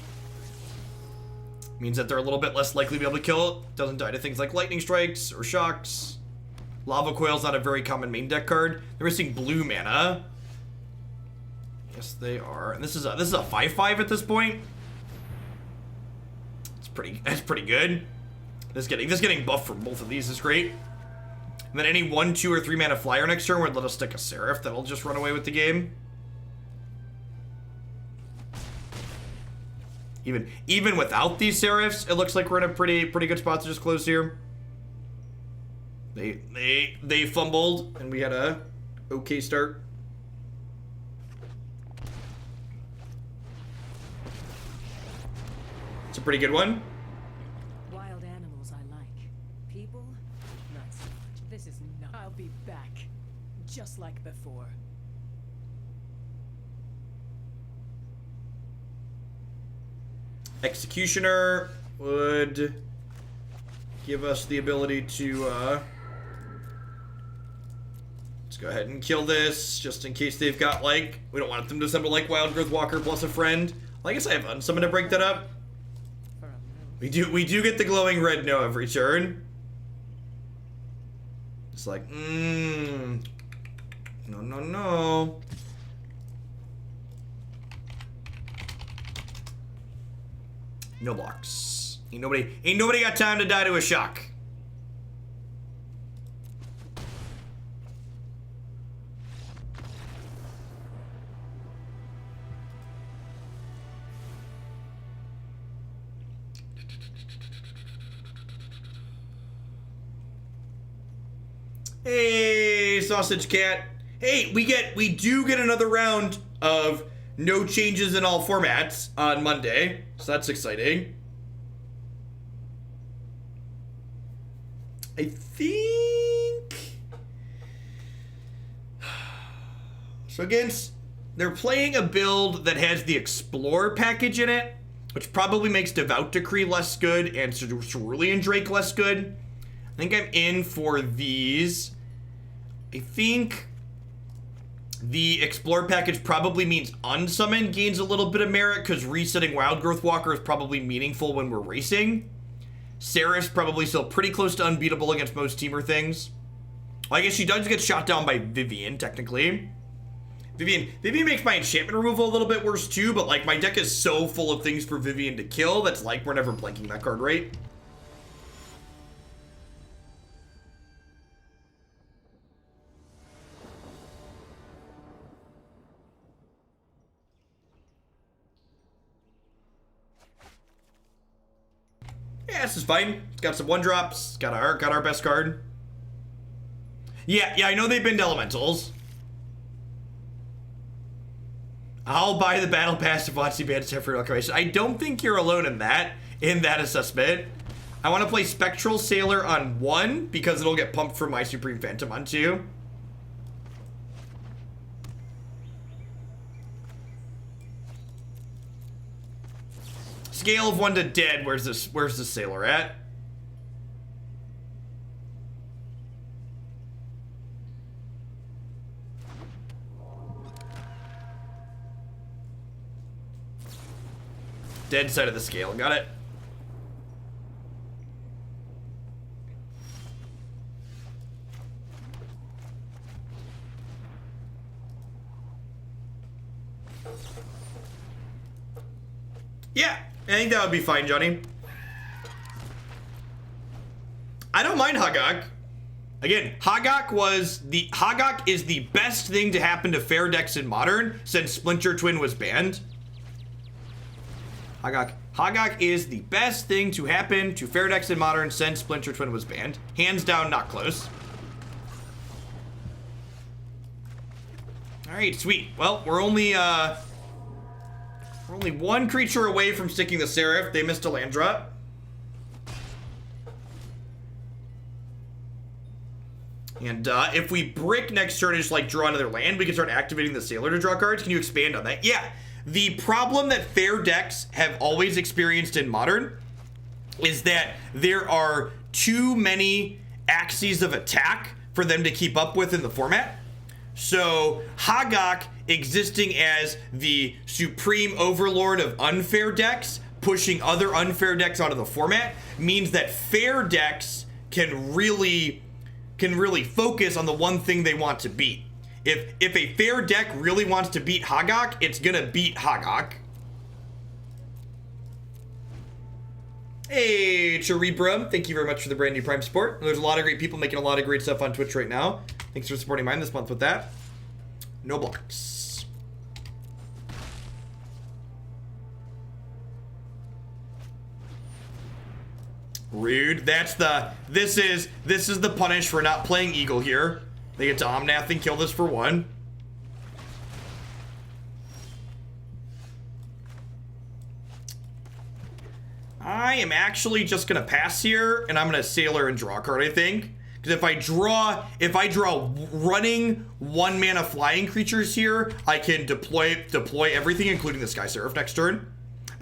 Means that they're a little bit less likely to be able to kill it. Doesn't die to things like lightning strikes or shocks. Lava Coil's not a very common main deck card. They're missing blue mana. Yes, they are. And this is a 5/5 at this point. That's pretty good. This getting buffed from both of these is great. And then any 1, 2, or 3 mana flyer next turn would let us stick a Seraph that'll just run away with the game. Even without these Seraphs, it looks like we're in a pretty good spot to just close here. They fumbled, and we had a okay start. It's a pretty good one. Wild animals I like. People, not so much. This is not. I'll be back, just like before. Executioner would give us the ability to let's go ahead and kill this, just in case they've got, like, we don't want them to assemble like Wild Growth Walker plus a friend. Well, I guess I have Unsummon to break that up. We do get the glowing red no every turn. It's like, no. No blocks. Ain't nobody got time to die to a shock. Hey, Sausage Cat. Hey, we do get another round of no changes in all formats on Monday, so that's exciting. I think so. Against, they're playing a build that has the Explore package in it, which probably makes Devout Decree less good and Cerulean Drake less good. I think I'm in for these. I think the Explore package probably means Unsummon gains a little bit of merit because resetting Wild Growth Walker is probably meaningful when we're racing. Seraph's probably still pretty close to unbeatable against most teamer things. Well, I guess she does get shot down by Vivian, technically. Vivian makes my enchantment removal a little bit worse too, but like my deck is so full of things for Vivian to kill that's like we're never blanking that card, right? Yeah, this is fine. Got some 1-drops. Got our best card. Yeah, I know they've been to elementals. I'll buy the battle pass if Watsy bans Sephara Miscreant. I don't think you're alone in that assessment. I want to play Spectral Sailor on 1 because it'll get pumped for my Supreme Phantom on 2. Scale of 1 to dead. Where's this sailor at? Dead side of the scale. Got it. Yeah, I think that would be fine, Johnny. I don't mind Hagak. Again, Hagak is the best thing to happen to fair decks in Modern since Splinter Twin was banned. Hagak is the best thing to happen to fair decks in Modern since Splinter Twin was banned. Hands down, not close. All right, sweet. Well, we're only 1 creature away from sticking the Seraph. They missed a land drop. And if we brick next turn and just like draw another land, we can start activating the Sailor to draw cards. Can you expand on that? Yeah. The problem that fair decks have always experienced in Modern is that there are too many axes of attack for them to keep up with in the format. So Hagak existing as the supreme overlord of unfair decks, pushing other unfair decks out of the format, means that fair decks can really focus on the one thing they want to beat. If a fair deck really wants to beat Hagak, it's gonna beat Hagak. Hey, Charibra, thank you very much for the brand new Prime support. There's a lot of great people making a lot of great stuff on Twitch right now. Thanks for supporting mine this month with that. No blocks. Rude. This is the punish for not playing Eagle here. They get to Omnath and kill this for 1. I am actually just gonna pass here, and I'm gonna Sailor and draw a card, I think. Because if I draw running 1 mana flying creatures here, I can deploy everything, including the Sky Seraph next turn.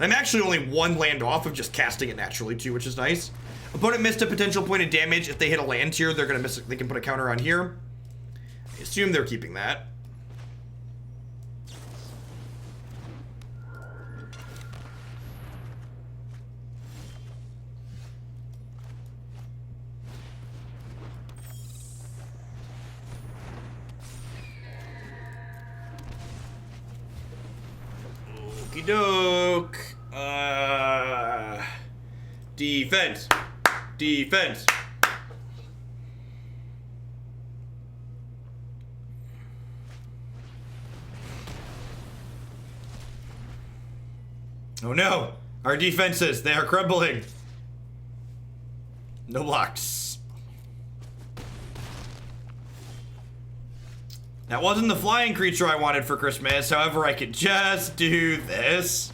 And I'm actually only 1 land off of just casting it naturally too, which is nice. Opponent missed a potential point of damage. If they hit a land here, they're gonna miss it. They can put a counter on here. I assume they're keeping that. Okie doke. Defense. Defense. Oh no! Our defenses, they are crumbling. No blocks. That wasn't the flying creature I wanted for Christmas, however, I could just do this.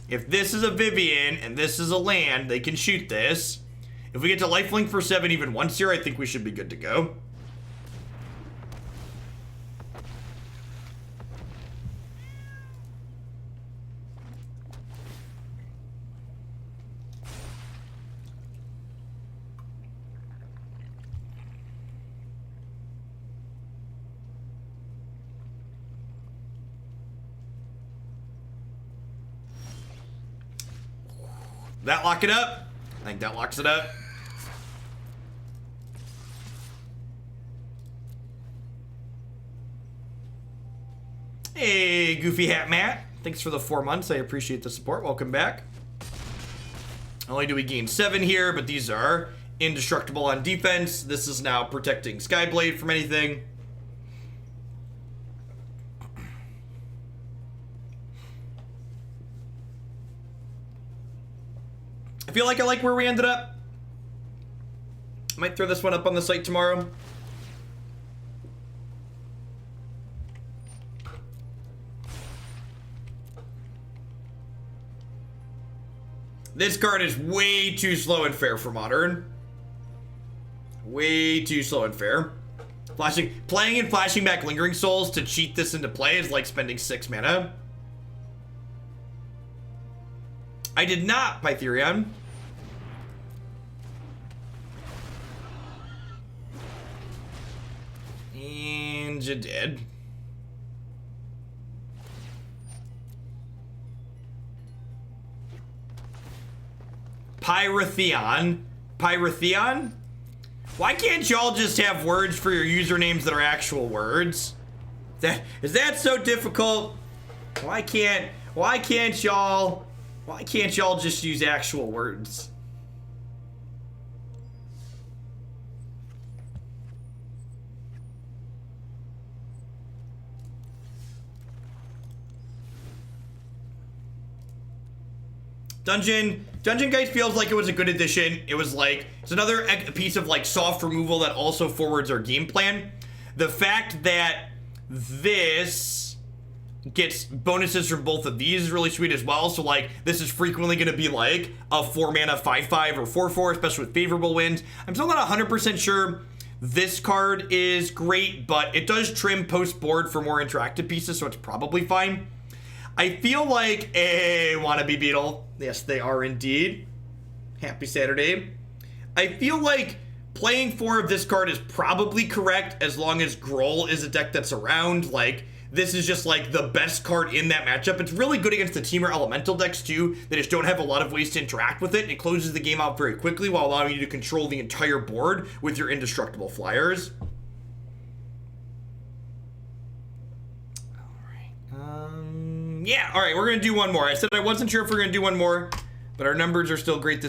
If this is a Vivian and this is a land, they can shoot this. If we get to lifelink for 7 even once here, I think we should be good to go. That lock it up? I think that locks it up. Hey, Goofy Hat Matt. Thanks for the 4 months. I appreciate the support. Welcome back. Not only do we gain 7 here, but these are indestructible on defense. This is now protecting Skyblade from anything. I feel like I like where we ended up. Might throw this one up on the site tomorrow. This card is way too slow and fair for Modern. Way too slow and fair. Playing and flashing back Lingering Souls to cheat this into play is like spending 6 mana. I did not, Pytherion. And you did. Pyrotheon? Pyrotheon? Why can't y'all just have words for your usernames that are actual words? Is that so difficult? Why can't y'all just use actual words? Dungeon Geists feels like it was a good addition. It was like, it's another piece of like soft removal that also forwards our game plan. The fact that this gets bonuses from both of these is really sweet as well. So like, this is frequently going to be like a 4 mana 5/5 or 4/4, especially with favorable wins. I'm still not 100% sure this card is great, but it does trim post board for more interactive pieces, so it's probably fine. I feel like a wannabe beetle. Yes, they are indeed. Happy Saturday. I feel like playing 4 of this card is probably correct as long as Groll is a deck that's around. Like, this is just like the best card in that matchup. It's really good against the Teamer Elemental decks too. They just don't have a lot of ways to interact with it. And it closes the game out very quickly while allowing you to control the entire board with your indestructible flyers. Yeah, all right, we're gonna do one more. I said I wasn't sure if we're gonna do one more, but our numbers are still great this